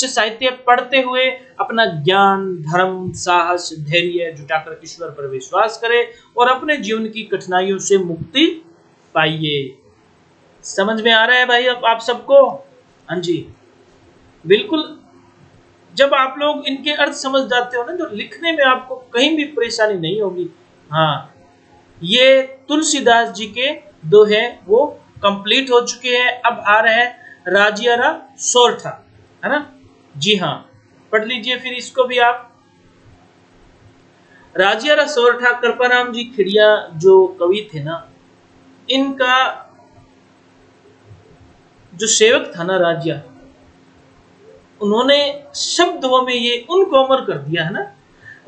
साहित्य पढ़ते हुए अपना ज्ञान, धर्म, साहस, धैर्य जुटाकर ईश्वर पर विश्वास करें और अपने जीवन की कठिनाइयों से मुक्ति पाइए। समझ में आ रहा है भाई अब आप सबको? हाँ जी, बिल्कुल। जब आप लोग इनके अर्थ समझ जाते हो ना तो लिखने में आपको कहीं भी परेशानी नहीं होगी। हाँ, ये तुलसीदास जी के दोहे वो कंप्लीट हो चुके हैं। अब आ रहे हैं राजियारा सोरठा, है ना? जी हाँ, पढ़ लीजिए फिर इसको भी आप। राजियारा सोरठा कृपाराम जी खिड़िया जो कवि थे ना, इनका जो सेवक था ना राजिया, उन्होंने शब्दों में ये उनको अमर कर दिया है ना।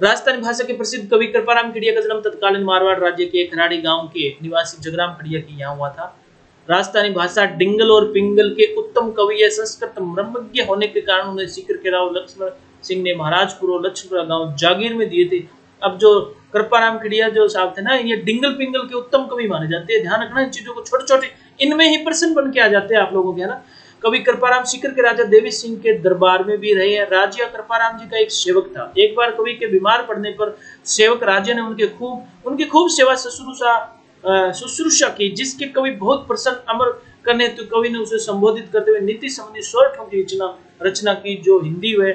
राजस्थानी भाषा के प्रसिद्ध कवि कृपाराम खिड़िया का जन्म तत्कालीन मारवाड़ राज्य के खराड़ी गांव के निवासी जगराम खिड़िया के यहाँ हुआ था। राजस्थानी भाषा डिंगल और पिंगल के उत्तम कवि या संस्कृत ब्रह्मज्ञ होने के कारण उन्हें सीकर के राव लक्ष्मण सिंह ने महाराजपुर और लक्ष्मणपुरा गांव जागीर में दिए थे। अब जो कृपाराम खिड़िया जो साहब थे ना, ये डिंगल पिंगल के उत्तम कवि माने जाते हैं। ध्यान रखना इन चीजों को, छोटे छोटे इनमें ही प्रश्न बन के आ जाते हैं आप लोगों के, है ना। कवि कृपाराम सीकर के राजा देवी सिंह के दरबार में भी रहे हैं। राजिया कृपाराम जी का एक सेवक था। एक बार कवि के बीमार पड़ने पर सेवक राजा ने उनकी खूब सेवा शुश्रूषा की, जिसके कवि बहुत प्रसन्न अमर करने तो कवि ने उसे संबोधित करते हुए नीति संबंधी सोरठों की रचना की, जो हिंदी व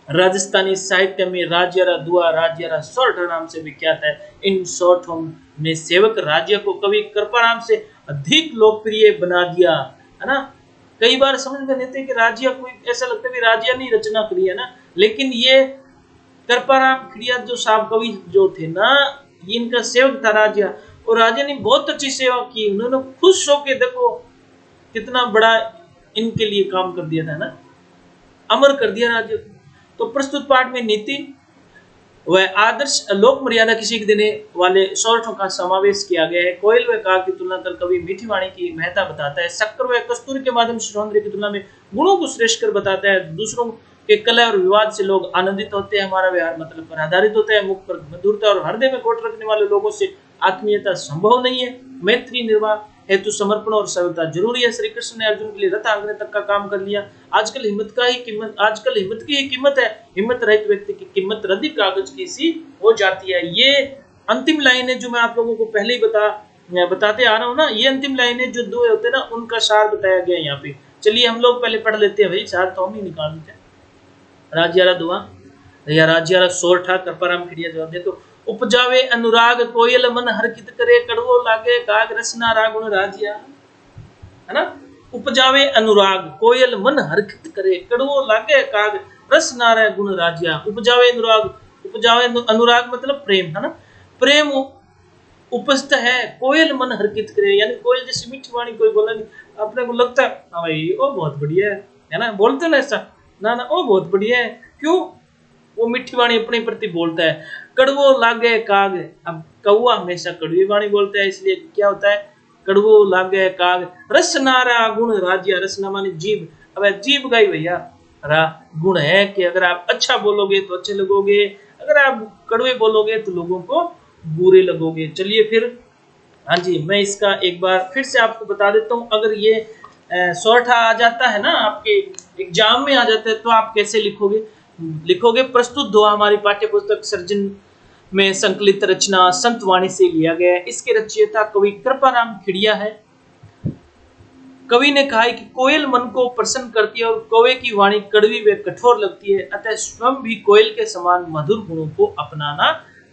राजस्थानी साहित्य में राजियारा दुआ, राजियारा सोरठा नाम से विख्यात है। इन सोरठों ने सेवक राजिया को कवि कृपाराम से अधिक लोकप्रिय बना दिया, है ना। कई बार समझ में लेते हैं कि राजिया कोई, ऐसा लगता है कि राजिया ने रचना करी है ना, लेकिन ये कृपाराम खिड़िया जो साहब कवि जो थे ना, इनका सेवक था राजिया, और राजा ने बहुत अच्छी सेवा की। उन्होंने खुश होके देखो कितना बड़ा इनके लिए काम कर दिया था ना, अमर कर दिया राजा को। तो प्रस्तुत पाठ में नीति व आदर्श लोक मर्यादा की सीख देने वाले सोरठों का समावेश किया गया है। कोयल व काग की तुलना कर कवि मीठी वाणी की महत्ता बताता है। शक्कर व कस्तूरी के माध्यम से सौंदर्य की तुलना में गुणों को श्रेष्ठ कर बताता है। दूसरों के कला और विवाद से लोग आनंदित होते हैं। हमारा व्यवहार मतलब पर आधारित होता है। मुख पर मधुरता और हृदय में खोट रखने वाले लोगों से आत्मीयता संभव नहीं है। मैत्री निर्वाह हेतु समर्पण और सरलता जरूरी है। श्री कृष्ण ने अर्जुन के लिए रथ आंकने तक का काम कर लिया। आजकल हिम्मत की ही कीमत है। हिम्मत रहित व्यक्ति की कीमत रद्दी कागज की सी हो जाती है। ये अंतिम लाइन है जो मैं आप लोगों को पहले ही बताते आ रहा हूँ ना। ये अंतिम लाइन है जो दो होते हैं ना, उनका सार बताया गया यहाँ पे। चलिए हम लोग पहले पढ़ लेते हैं भाई, सार तो हम ही निकाल लेते हैं। राजियारा दुआ या राजियारा सोरठा कृपाराम खिड़िया जवाब दे तो उपजावे अनुराग कोयल मन हरकित करे, कड़वो लागे काग रसना रागुण राजिया, है ना। उपजावे अनुराग कोयल मन हरकित करे, कड़वो लागे काग रसना रागुण राजिया। उपजावे अनुराग मतलब प्रेम, है ना। प्रेम उपस्थ है, कोयल मन हरकित करे, यानी कोयल जैसी मीठी वाणी कोई बोला नहीं, अपने को लगता है हाँ भाई वो बहुत बढ़िया है ना, बोलते ना ऐसा ना वो बहुत बढ़िया है। क्यों? वो मीठी वाणी अपने प्रति बोलता है। कड़वो लागे काग, अब कौवा हमेशा कड़वी वाणी बोलता है, इसलिए क्या होता है कड़वो लागे काग रसनारा गुण राजिया। रसना माने जीभ। अब जीभ गई भैया गुण है कि अगर आप अच्छा बोलोगे तो अच्छे लगोगे, अगर आप कड़वे बोलोगे तो लोगों को बुरे लगोगे। चलिए फिर, हाँ जी, मैं इसका एक बार फिर से आपको बता देता हूँ। अगर ये सोरठा आ जाता है ना, आपके एग्जाम में आ जाता है, तो आप कैसे लिखोगे प्रस्तुत दुआ हमारी पाठ्य पुस्तक सर्जन में संकलित रचना संत वाणी से लिया गया है। इसके रचयिता कवि कृपाराम खिड़िया है। कवि ने कहा है कि कोयल मन को प्रसन्न करती है और कौवे की वाणी कड़वी व कठोर लगती है, अतः स्वयं भी कोयल के समान मधुर गुणों को अपनाना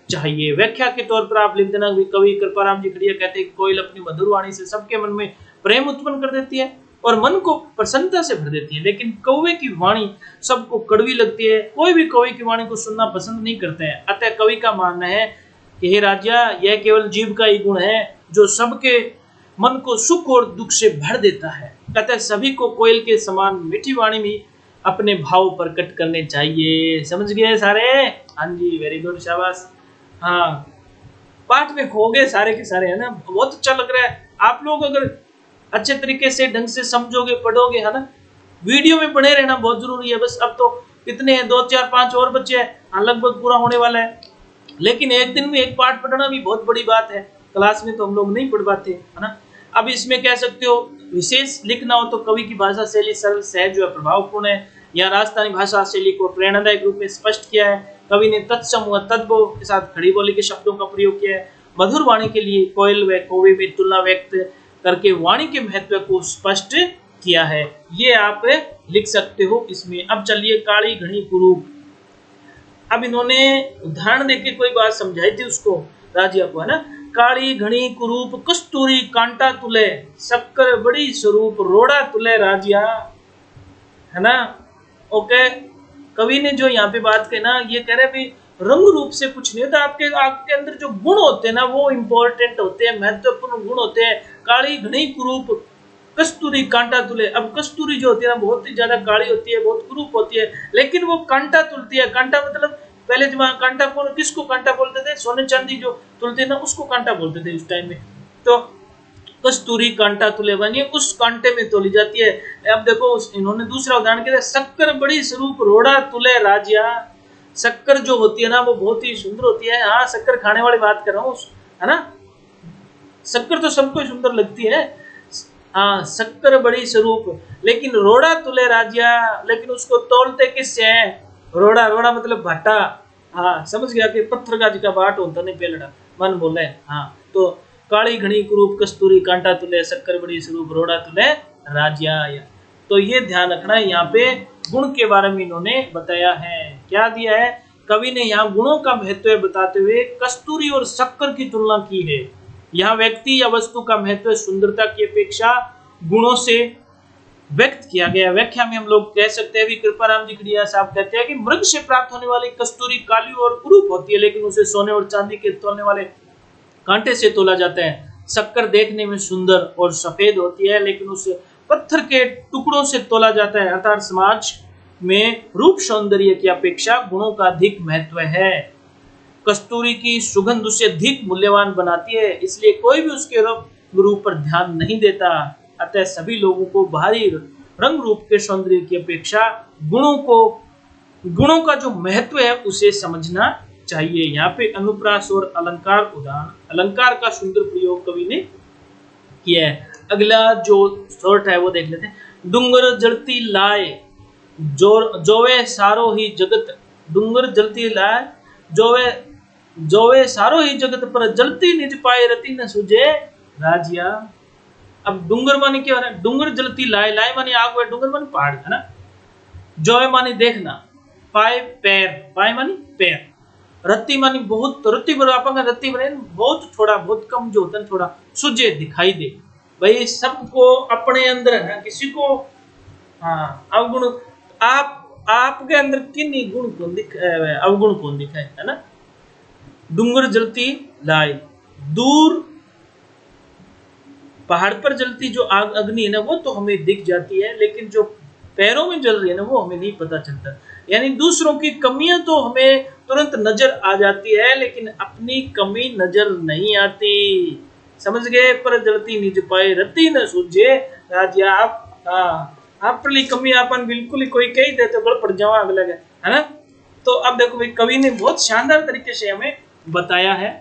चाहिए। व्याख्या के तौर पर आप लिख देना, कवि कृपाराम जी खिड़िया कहते हैं कि कोयल अपनी मधुर वाणी से सबके मन में प्रेम उत्पन्न कर देती है और मन को प्रसन्नता से भर देती है, लेकिन कौवे की वाणी सबको कड़वी लगती है। कोई भी कौवे की वाणी को सुनना पसंद नहीं करते हैं। अतः कवि का मानना है कि हे राजा, यह केवल जीव का ही गुण है जो सबके मन को सुख और दुख से भर देता है। अतः सभी को कोयल के समान मीठी वाणी में अपने भाव प्रकट करने चाहिए। समझ गए सारे? हाँ जी, वेरी गुड, शाबाश। हाँ, पाठ में खो गए सारे के सारे, है ना। बहुत अच्छा लग रहा है। आप लोग अगर अच्छे तरीके से ढंग से समझोगे, पढ़ोगे, है ना। वीडियो में बने रहना बहुत जरूरी है। बस अब तो कितने हैं, 2 4 5 और बच्चे हैं। हाँ, लगभग पूरा होने वाला है। लेकिन एक दिन में एक पाठ पढ़ना भी बहुत बड़ी बात है। क्लास में तो हम लोग नहीं पढ़ पाते, है ना। अब इसमें कह सकते हो विशेष लिखना हो तो कवि की भाषा शैली सरल, सहज व प्रभावपूर्ण है। या राजस्थानी भाषा शैली को प्रेरणादायक रूप में स्पष्ट किया है। कवि ने तत्सम व तद्भव के साथ खड़ी बोली के शब्दों का प्रयोग किया है। मधुर वाणी के लिए कोयल व कौवे में तुलना व्यक्त करके वाणी के महत्व को स्पष्ट किया है। ये आप लिख सकते हो इसमें। अब चलिए काली घनी कुरूप। अब इन्होंने उदाहरण देके कोई बात समझाई थी उसको, राजिया को, है ना। काली घनी कुरूप कस्तूरी कांटा तुले, शक्कर बड़ी स्वरूप रोड़ा तुले राजिया, है ना। ओके, कवि ने जो यहाँ पे बात कही ना, ये कह रहे भी रंग रूप से कुछ नहीं होता। आपके अंदर जो गुण होते हैं ना, वो इंपॉर्टेंट होते हैं, महत्वपूर्ण गुण होते हैं। काली घनी कुरूप कस्तूरी कांटा तुले। अब कस्तूरी जो होती है ना, बहुत ही ज्यादा काली होती है, बहुत कुरूप होती है, लेकिन वो कांटा तुलती है। कांटा मतलब पहले जब कांटा किसको कांटा बोलते थे? सोने चांदी जो तुलते ना, उसको कांटा बोलते थे उस टाइम में। तो कस्तूरी कांटा तुले बनी, उस कांटे में तोली जाती है। अब देखो इन्होंने दूसरा उदाहरण किया, शक्कर बड़ी स्वरूप रोड़ा तुले राजिया। शक्कर जो होती है ना, वो बहुत ही सुंदर होती है। हाँ, शक्कर खाने वाली बात कर रहा हूँ, है ना। शक्कर तो सबको सुंदर लगती है। हाँ, शक्कर बड़ी स्वरूप, लेकिन रोड़ा तुले राजिया, लेकिन उसको तोलते किससे है? रोड़ा, रोड़ा मतलब भाटा। हाँ, समझ गया कि पत्थर का जिका बाट होता नहीं पेलड़ा, मन बोले। हाँ, तो काली घनी कुरूप कस्तूरी कांटा तुले, शक्कर बड़ी स्वरूप रोड़ा तुले राजिया। तो ये ध्यान रखना है। यहाँ पे गुण के बारे में इन्होंने बताया है। क्या दिया है? कवि ने यहाँ गुणों का महत्व बताते हुए कस्तूरी और शक्कर की तुलना की है। यहाँ व्यक्ति या वस्तु का महत्व सुंदरता की अपेक्षा गुणों से व्यक्त किया गया। व्याख्या में हम लोग कह सकते हैं, कृपाराम जी खड़िया साहब कहते हैं कि मृग से प्राप्त होने वाली कस्तूरी काली और कुरूप होती है, लेकिन उसे सोने और चांदी के तोलने वाले कांटे से तोला जाता है। शक्कर देखने में सुंदर और सफेद होती है, लेकिन उसे पत्थर के टुकड़ों से तोला जाता है। अर्थात समाज में रूप सौंदर्य की अपेक्षा गुणों का अधिक महत्व है। कस्तूरी की सुगंध उसे अधिक मूल्यवान बनाती है, इसलिए कोई भी उसके रूप पर ध्यान नहीं देता। अतः सभी लोगों को बाहरी रंग रूप के सौंदर्य की अपेक्षा गुणों का जो महत्व है उसे समझना चाहिए। यहाँ पे अनुप्रास और अलंकार उदाहरण, अलंकार का सुंदर प्रयोग कवि ने किया है। अगला जो शॉर्ट है वो देख लेते हैं। डूंगर जलती लाए जोवे सारो ही जगत, डूंगर जलती लाए जोवे सारो ही जगत, पर जलती निज पाए रति न सुझे राजिया। अब डूंगर मानी क्या हो रहा है? डूंगर जलती लाए, लाए मानी आग, व डूंगर मानी पहाड़, है ना। जोवे मानी देखना, पाए पैर, पाए मानी पैर, रत्ती मानी बहुत, तो रत्ती बराबर रत्ती बने बहुत थोड़ा, बहुत कम जो होता है थोड़ा, सुझे दिखाई दे। भाई सबको अपने अंदर है, किसी को हाँ अवगुण, आपके अंदर किन्हीं गुण कौन दिखाए, अवगुण कौन दिखाए, है ना। डूंगर जलती लाए, दूर पहाड़ पर जलती जो आग अग्नि है ना, वो तो हमें दिख जाती है, लेकिन जो पैरों में जल रही है ना, वो हमें नहीं पता चलता। यानी दूसरों की कमियां तो हमें तुरंत नजर आ जाती है, लेकिन अपनी कमी नजर नहीं आती। समझ गए? पर जलती निज पाए रत्ती न सूझे राजिया। आप पर कमी आपन बिल्कुल ही कोई कही दे तो गल पड़ जावा अगला, है ना। तो अब देखो भाई, कवि ने बहुत शानदार तरीके से हमें बताया है।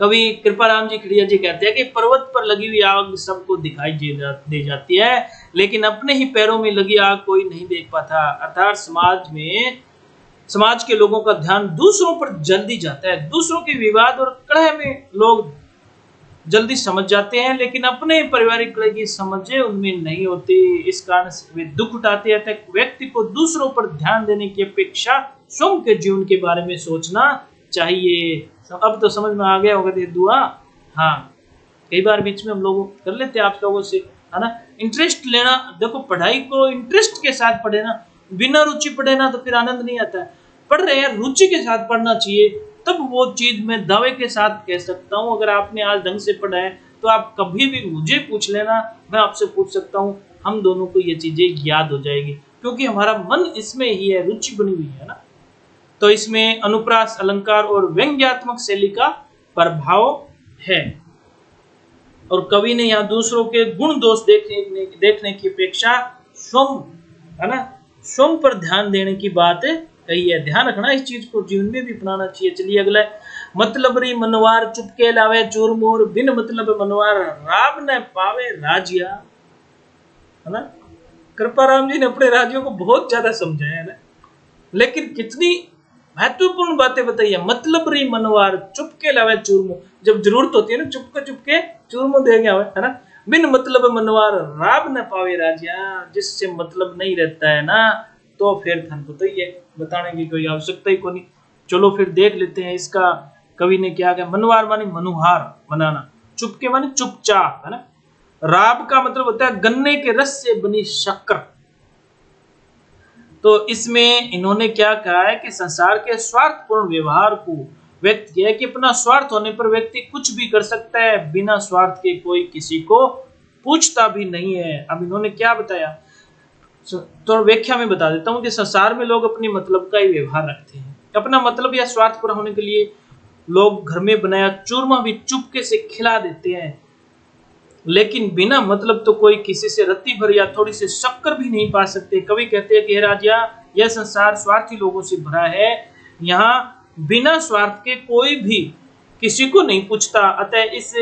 कवि कृपाराम जी खड़िया जी कहते हैं कि पर्वत पर लगी हुई आग सबको दिखाई दे जाती है, लेकिन अपने ही पैरों में लगी आग कोई नहीं देख पाता। अर्थात समाज के लोगों का ध्यान दूसरों पर जल्दी जाता है। दूसरों के विवाद और कलह में लोग जल्दी समझ जाते हैं, लेकिन अपने पारिवारिक कलह की समझे उनमें नहीं होती। इस कारण से वे दुख उठाते हैं। व्यक्ति को दूसरों पर ध्यान देने की अपेक्षा स्वयं के जीवन के बारे में सोचना चाहिए। अब तो समझ में आ गया होगा ये दुआ। हाँ, कई बार बीच में हम लोग कर लेते हैं आप लोगों से, है ना। इंटरेस्ट लेना, देखो पढ़ाई को इंटरेस्ट के साथ पढ़े ना, बिना रुचि पढ़े ना तो फिर आनंद नहीं आता है। पढ़ रहे हैं, रुचि के साथ पढ़ना चाहिए, तब वो चीज मैं दावे के साथ कह सकता हूँ। अगर आपने आज ढंग से पढ़ा है तो आप कभी भी मुझे पूछ लेना, मैं आपसे पूछ सकता हूँ, हम दोनों को ये चीजें याद हो जाएगी, क्योंकि हमारा मन इसमें ही है, रुचि बनी हुई है ना। तो इसमें अनुप्रास, अलंकार और व्यंग्यात्मक शैली का प्रभाव है। और कवि ने यहाँ दूसरों के गुण दोष देखने की अपेक्षा स्वयं, है ना, स्वयं पर ध्यान देने की बात कही है। ध्यान रखना, इस चीज को जीवन में भी अपनाना चाहिए। चलिए अगला, मतलब री मनवार चुपके लावे चूरमूर, बिन मतलब मनवार राब न पावे राजिया, है ना। कृपाराम जी ने अपने राज्यों को बहुत ज्यादा समझाया है ना, लेकिन कितनी महत्वपूर्ण बातें बताई है। मतलब री मनवार चुपके लावे चूरमो, जब जरूरत होती है ना चुपके चूरमो दे गया है ना। बिन मतलब मनवार राब न पावे राजिया, जिससे मतलब नहीं रहता है ना, तो फिर थन को तो ये बताने की कोई आवश्यकता ही कोई नहीं। चलो फिर देख लेते हैं इसका कवि ने क्या कहा। मनवार माने मनुहार बनाना, चुपके माने चुपचाप, है ना। राब का मतलब होता है गन्ने के रस से बनी शक्कर। तो इसमें इन्होंने क्या कहा है कि संसार के स्वार्थपूर्ण व्यवहार को व्यक्त किया है कि अपना स्वार्थ होने पर व्यक्ति कुछ भी कर सकता है, बिना स्वार्थ के कोई किसी को पूछता भी नहीं है। अब इन्होंने क्या बताया, तो व्याख्या में बता देता हूं कि संसार में लोग अपने मतलब का ही व्यवहार रखते हैं। अपना मतलब या स्वार्थ पूरा होने के लिए लोग घर में बनाया चूरमा भी चुपके से खिला देते हैं, लेकिन बिना मतलब तो कोई किसी से रत्ती भर या थोड़ी सी शक्कर भी नहीं पा सकते। कवि कहते हैं कि हे राजा, यह संसार स्वार्थी लोगों से भरा है, यहाँ बिना स्वार्थ के कोई भी किसी को नहीं पूछता। अतः इस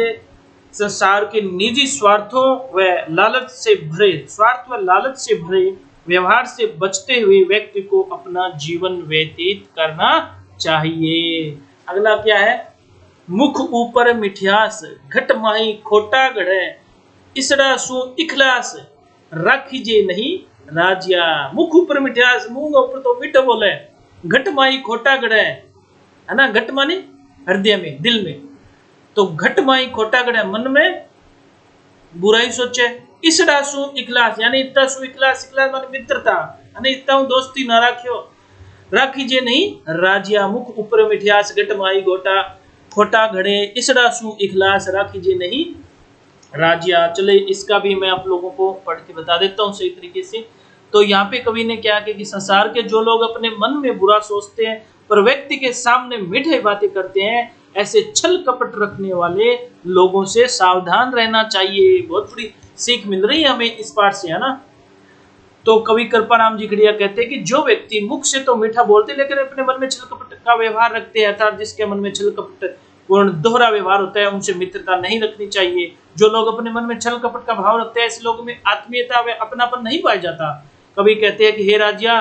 संसार के निजी स्वार्थों व लालच से भरे व्यवहार से बचते हुए व्यक्ति को अपना जीवन व्यतीत करना चाहिए। अगला क्या है, मुख ऊपर मिठियास घट माही खोटा गढ़े, इसड़ा सु इखलास राखीजे नहीं राजिया। मुख ऊपर मिठियास, मुंह ऊपर तो मीठा बोले, घट माही खोटा गढ़े, है ना। घट माने हृदय में, दिल में, तो घट माही खोटा गढ़े, मन में बुराई सोचे। इसड़ा सु इखलास यानी इतना सु इखलास, इखलास माने मित्रता, यानी इतना दोस्ती ना राखियो, राखीजे नहीं राजिया। मुख ऊपर मिठियास घट माही खोटा घड़े, इसड़ा सु इखलास राखीजे नहीं राजिया। चले इसका भी मैं आप लोगों को पढ़ के बता देता हूँ सही तरीके से। तो यहाँ पे कवि ने क्या किया कि संसार के जो लोग अपने मन में बुरा सोचते हैं पर व्यक्ति के सामने मीठे बातें करते हैं, ऐसे छल कपट रखने वाले लोगों से सावधान रहना चाहिए। बहुत बड़ी सीख मिल रही है हमें इस पाठ से, है ना। तो कवि कृपाराम जी खड़िया कहते हैं कि जो व्यक्ति मुख से तो मीठा बोलते लेकिन अपने मन में छल कपट का व्यवहार रखते हैं, अर्थात जिसके मन में छल कपट पूर्ण दोहरा व्यवहार होता है, उनसे मित्रता नहीं रखनी चाहिए। जो लोग अपने मन में छल कपट का भाव रखते हैं, ऐसे लोगों में आत्मीयता व अपनापन नहीं पाया जाता। कवि कहते हैं कि हे राजा,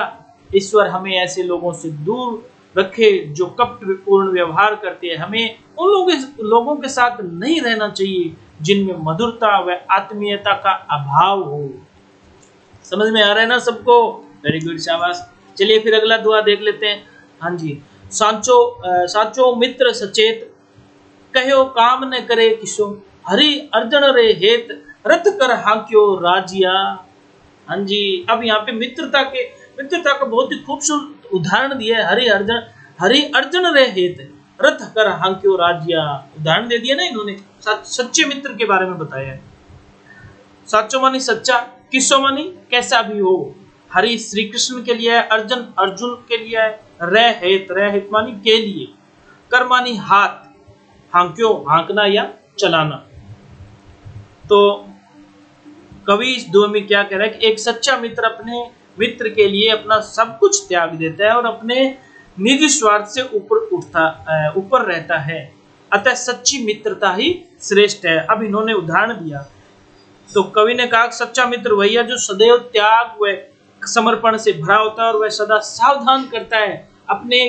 ईश्वर हमें ऐसे लोगों से दूर रखे जो कपटपूर्ण व्यवहार करते हैं। हमें उन लोगों के साथ नहीं रहना चाहिए जिनमें मधुरता व आत्मीयता का अभाव हो। समझ में आ रहा है ना सबको? वेरी गुड, शाबाश। चलिए फिर अगला दुआ देख लेते हैं। हाँ जी, साचो मित्र सचेत कहो काम न करे किसो, हरि अर्जन रे हेत रत कर हाक्यो राजिया। हाँ जी, अब यहाँ पे मित्रता का बहुत ही खूबसूरत उदाहरण दिया है। हरि अर्जन रे हेत रथ कर हाक्यो राजिया, उदाहरण दे दिया ना इन्होंने, सच्चे मित्र के बारे में बताया है। साचो मानी सच्चा, किसो मानी कैसा भी हो, हरि श्री कृष्ण के लिए है, अर्जुन के लिए है, रह मानी के लिए, कर मानी हाथ, हांक्यो हांकना या चलाना। तो कवि इस दुआ में क्या कह रहा है कि एक सच्चा मित्र अपने मित्र के लिए अपना सब कुछ त्याग देता है और अपने निजी स्वार्थ से ऊपर रहता है, अतः सच्ची मित्रता ही श्रेष्ठ है। अब इन्होंने उदाहरण दिया, तो कवि ने कहा सच्चा मित्र वही है जो सदैव त्याग व समर्पण से भरा होता है और वह सदा सावधान करता है, अपने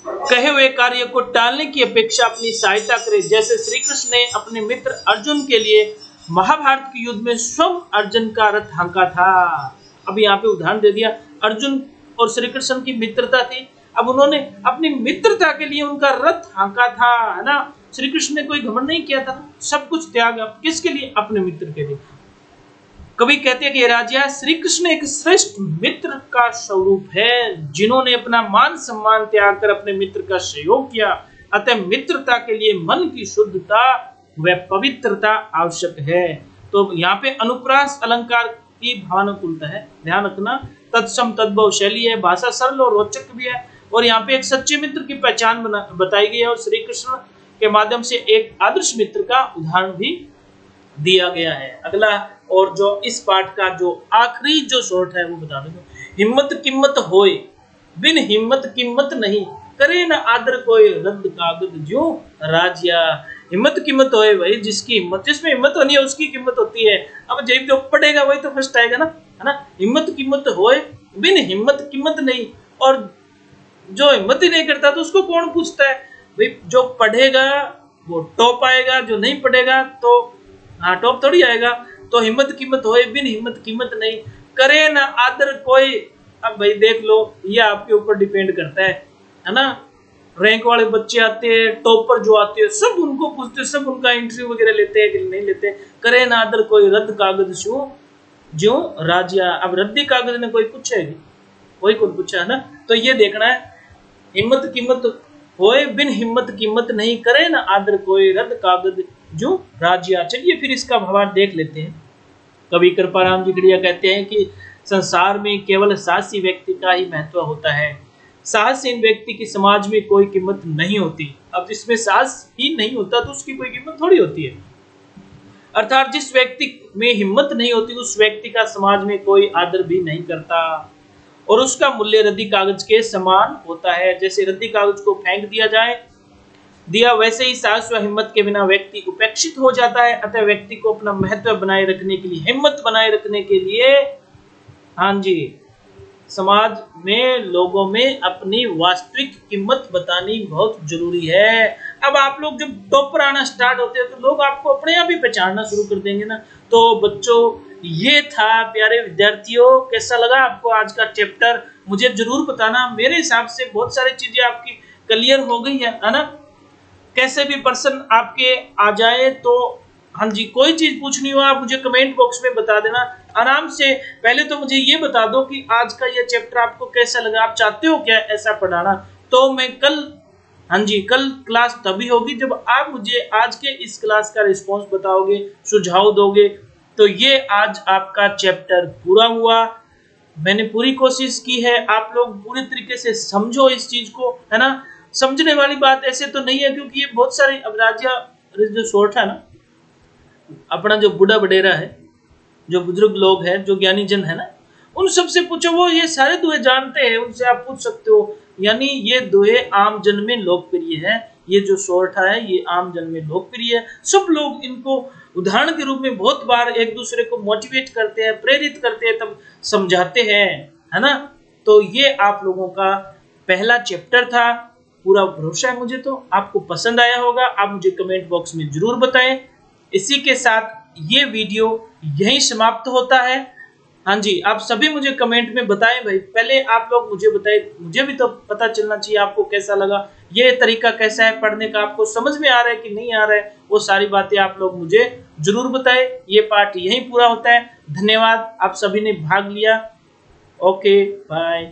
कहे हुए कार्य को टालने की अपेक्षा अपनी सहायता करे। जैसे श्री कृष्ण ने अपने मित्र अर्जुन के लिए महाभारत के युद्ध में स्वयं अर्जुन का रथ हांका था। अब यहाँ पे उदाहरण दे दिया, अर्जुन और श्री कृष्ण की मित्रता थी, अब उन्होंने अपनी मित्रता के लिए उनका रथ हांका था, है ना। श्री कृष्ण ने कोई घमंड नहीं किया था, सब कुछ त्याग किसके लिए? अपने मित्र के लिए। कवि कहते हैं कि राजा श्री कृष्ण एक श्रेष्ठ मित्र का स्वरूप है, जिन्होंने अपना मान सम्मान त्याग कर अपने मित्र का सहयोग किया। अतः मित्रता के लिए मन की शुद्धता वह पवित्रता आवश्यक है। तो यहाँ पे अनुप्रास अलंकार की भावानुकूलता है, ध्यान रखना। तत्सम तद्भव शैली है, भाषा सरल और रोचक भी है, और यहाँ पे एक सच्चे मित्र की पहचान बताई गई है, और श्री कृष्ण के माध्यम से एक आदर्श मित्र का उदाहरण भी दिया गया है। अगला और जो इस पाठ का जो आखिरी जो शॉर्ट है वो बता दूं। हिम्मत किम्मत होए बिन हिम्मत किम्मत नहीं, करे न आदर कोई रद्द कागज ज्यों राजिया। हिम्मत कीमत होए भाई, जिसकी हिम्मत, जिसमें हिम्मत होनी है उसकी कीमत होती है। अब जब जो पढ़ेगा वही तो फर्स्ट आएगा ना, है ना। हिम्मत कीमत होए बिन हिम्मत कीमत नहीं, और जो हिम्मत ही नहीं करता तो उसको कौन पूछता है भाई। जो पढ़ेगा वो टॉप आएगा, जो नहीं पढ़ेगा तो हाँ टॉप थोड़ी आएगा। तो हिम्मत कीमत होए बिन हिम्मत कीमत नहीं, करे ना आदर कोई। अब भाई देख लो, ये आपके ऊपर डिपेंड करता है ना। रैंक वाले बच्चे आते हैं, टॉपर जो आते हैं, सब उनको पूछते, सब उनका इंटरव्यू वगैरह लेते हैं कि नहीं लेते। करे ना आदर कोई रद्द कागज शो जो राजिया। अब रद्दी कागज ने कोई पूछा है, कोई कौन पूछा है ना। तो ये देखना है, हिम्मत कीमत होए बिन हिम्मत कीमत नहीं, करे ना आदर कोई रद्द कागज जो राजिया। चलिए फिर इसका भावार्थ देख लेते हैं। कवि कृपाराम जी गढ़िया कहते हैं कि संसार में केवल साहसी व्यक्ति का ही महत्व होता है, साहसहीन व्यक्ति की समाज में कोई कीमत नहीं होती। अब जिसमें साहस ही नहीं होता तो उसकी कोई कीमत थोड़ी होती है। अर्थात जिस व्यक्ति में हिम्मत नहीं होती उस व्यक्ति का समाज में कोई आदर भी नहीं करता, और उसका मूल्य रद्दी कागज के समान होता है। जैसे रद्दी कागज को फेंक दिया वैसे ही साहस व हिम्मत के बिना व्यक्ति उपेक्षित हो जाता है। अतः व्यक्ति को अपना महत्व बनाए रखने के लिए, हिम्मत बनाए रखने के लिए, हाँ जी, समाज में लोगों में अपनी वास्तविक कीमत बतानी बहुत जरूरी है। अब आप लोग जब टॉप पर आना स्टार्ट होते हैं तो लोग आपको अपने आप ही पहचानना शुरू कर देंगे ना। तो बच्चों, ये था प्यारे विद्यार्थियों, कैसा लगा आपको आज का चैप्टर मुझे जरूर बताना। मेरे हिसाब से बहुत सारी चीजें आपकी क्लियर हो गई है ना। कैसे भी पर्सन आपके आ जाए तो हाँ जी, कोई चीज पूछनी हो आप मुझे कमेंट बॉक्स में बता देना आराम से। पहले तो मुझे ये बता दो कि आज का ये चैप्टर आपको कैसा लगा, आप चाहते हो क्या ऐसा पढ़ाना। तो मैं कल, हाँ जी, कल क्लास तभी होगी जब आप मुझे आज के इस क्लास का रिस्पॉन्स बताओगे, सुझाव दोगे। तो ये आज आपका चैप्टर पूरा हुआ। मैंने पूरी कोशिश की है आप लोग पूरी तरीके से समझो इस चीज को, है ना। समझने वाली बात ऐसे तो नहीं है, क्योंकि ये बहुत सारी अवराजिया जो शॉर्ट है ना, अपना जो बूढ़ा बडेरा है, जो बुजुर्ग लोग हैं, जो ज्ञानी जन है ना, उन सबसे पूछो, वो ये सारे दोहे जानते हैं, उनसे आप पूछ सकते हो। यानी ये दोहे आम जन में लोकप्रिय है। ये जो शॉर्ट है ये आम जन में लोकप्रिय है। सब लोग इनको उदाहरण के रूप में बहुत बार एक दूसरे को मोटिवेट करते हैं, प्रेरित करते हैं, तब समझाते हैं, है ना। तो ये आप लोगों का पहला चैप्टर था। पूरा भरोसा है मुझे तो आपको पसंद आया होगा। आप मुझे कमेंट बॉक्स में जरूर बताएं। इसी के साथ ये वीडियो यहीं समाप्त होता है। हाँ जी, आप सभी मुझे कमेंट में बताएं भाई, पहले आप लोग मुझे बताएं, मुझे भी तो पता चलना चाहिए आपको कैसा लगा, ये तरीका कैसा है पढ़ने का, आपको समझ में आ रहा है कि नहीं आ रहा है। वो सारी बातें आप लोग मुझे जरूर बताएं। ये पार्ट यहीं पूरा होता है। धन्यवाद, आप सभी ने भाग लिया। Okay, bye.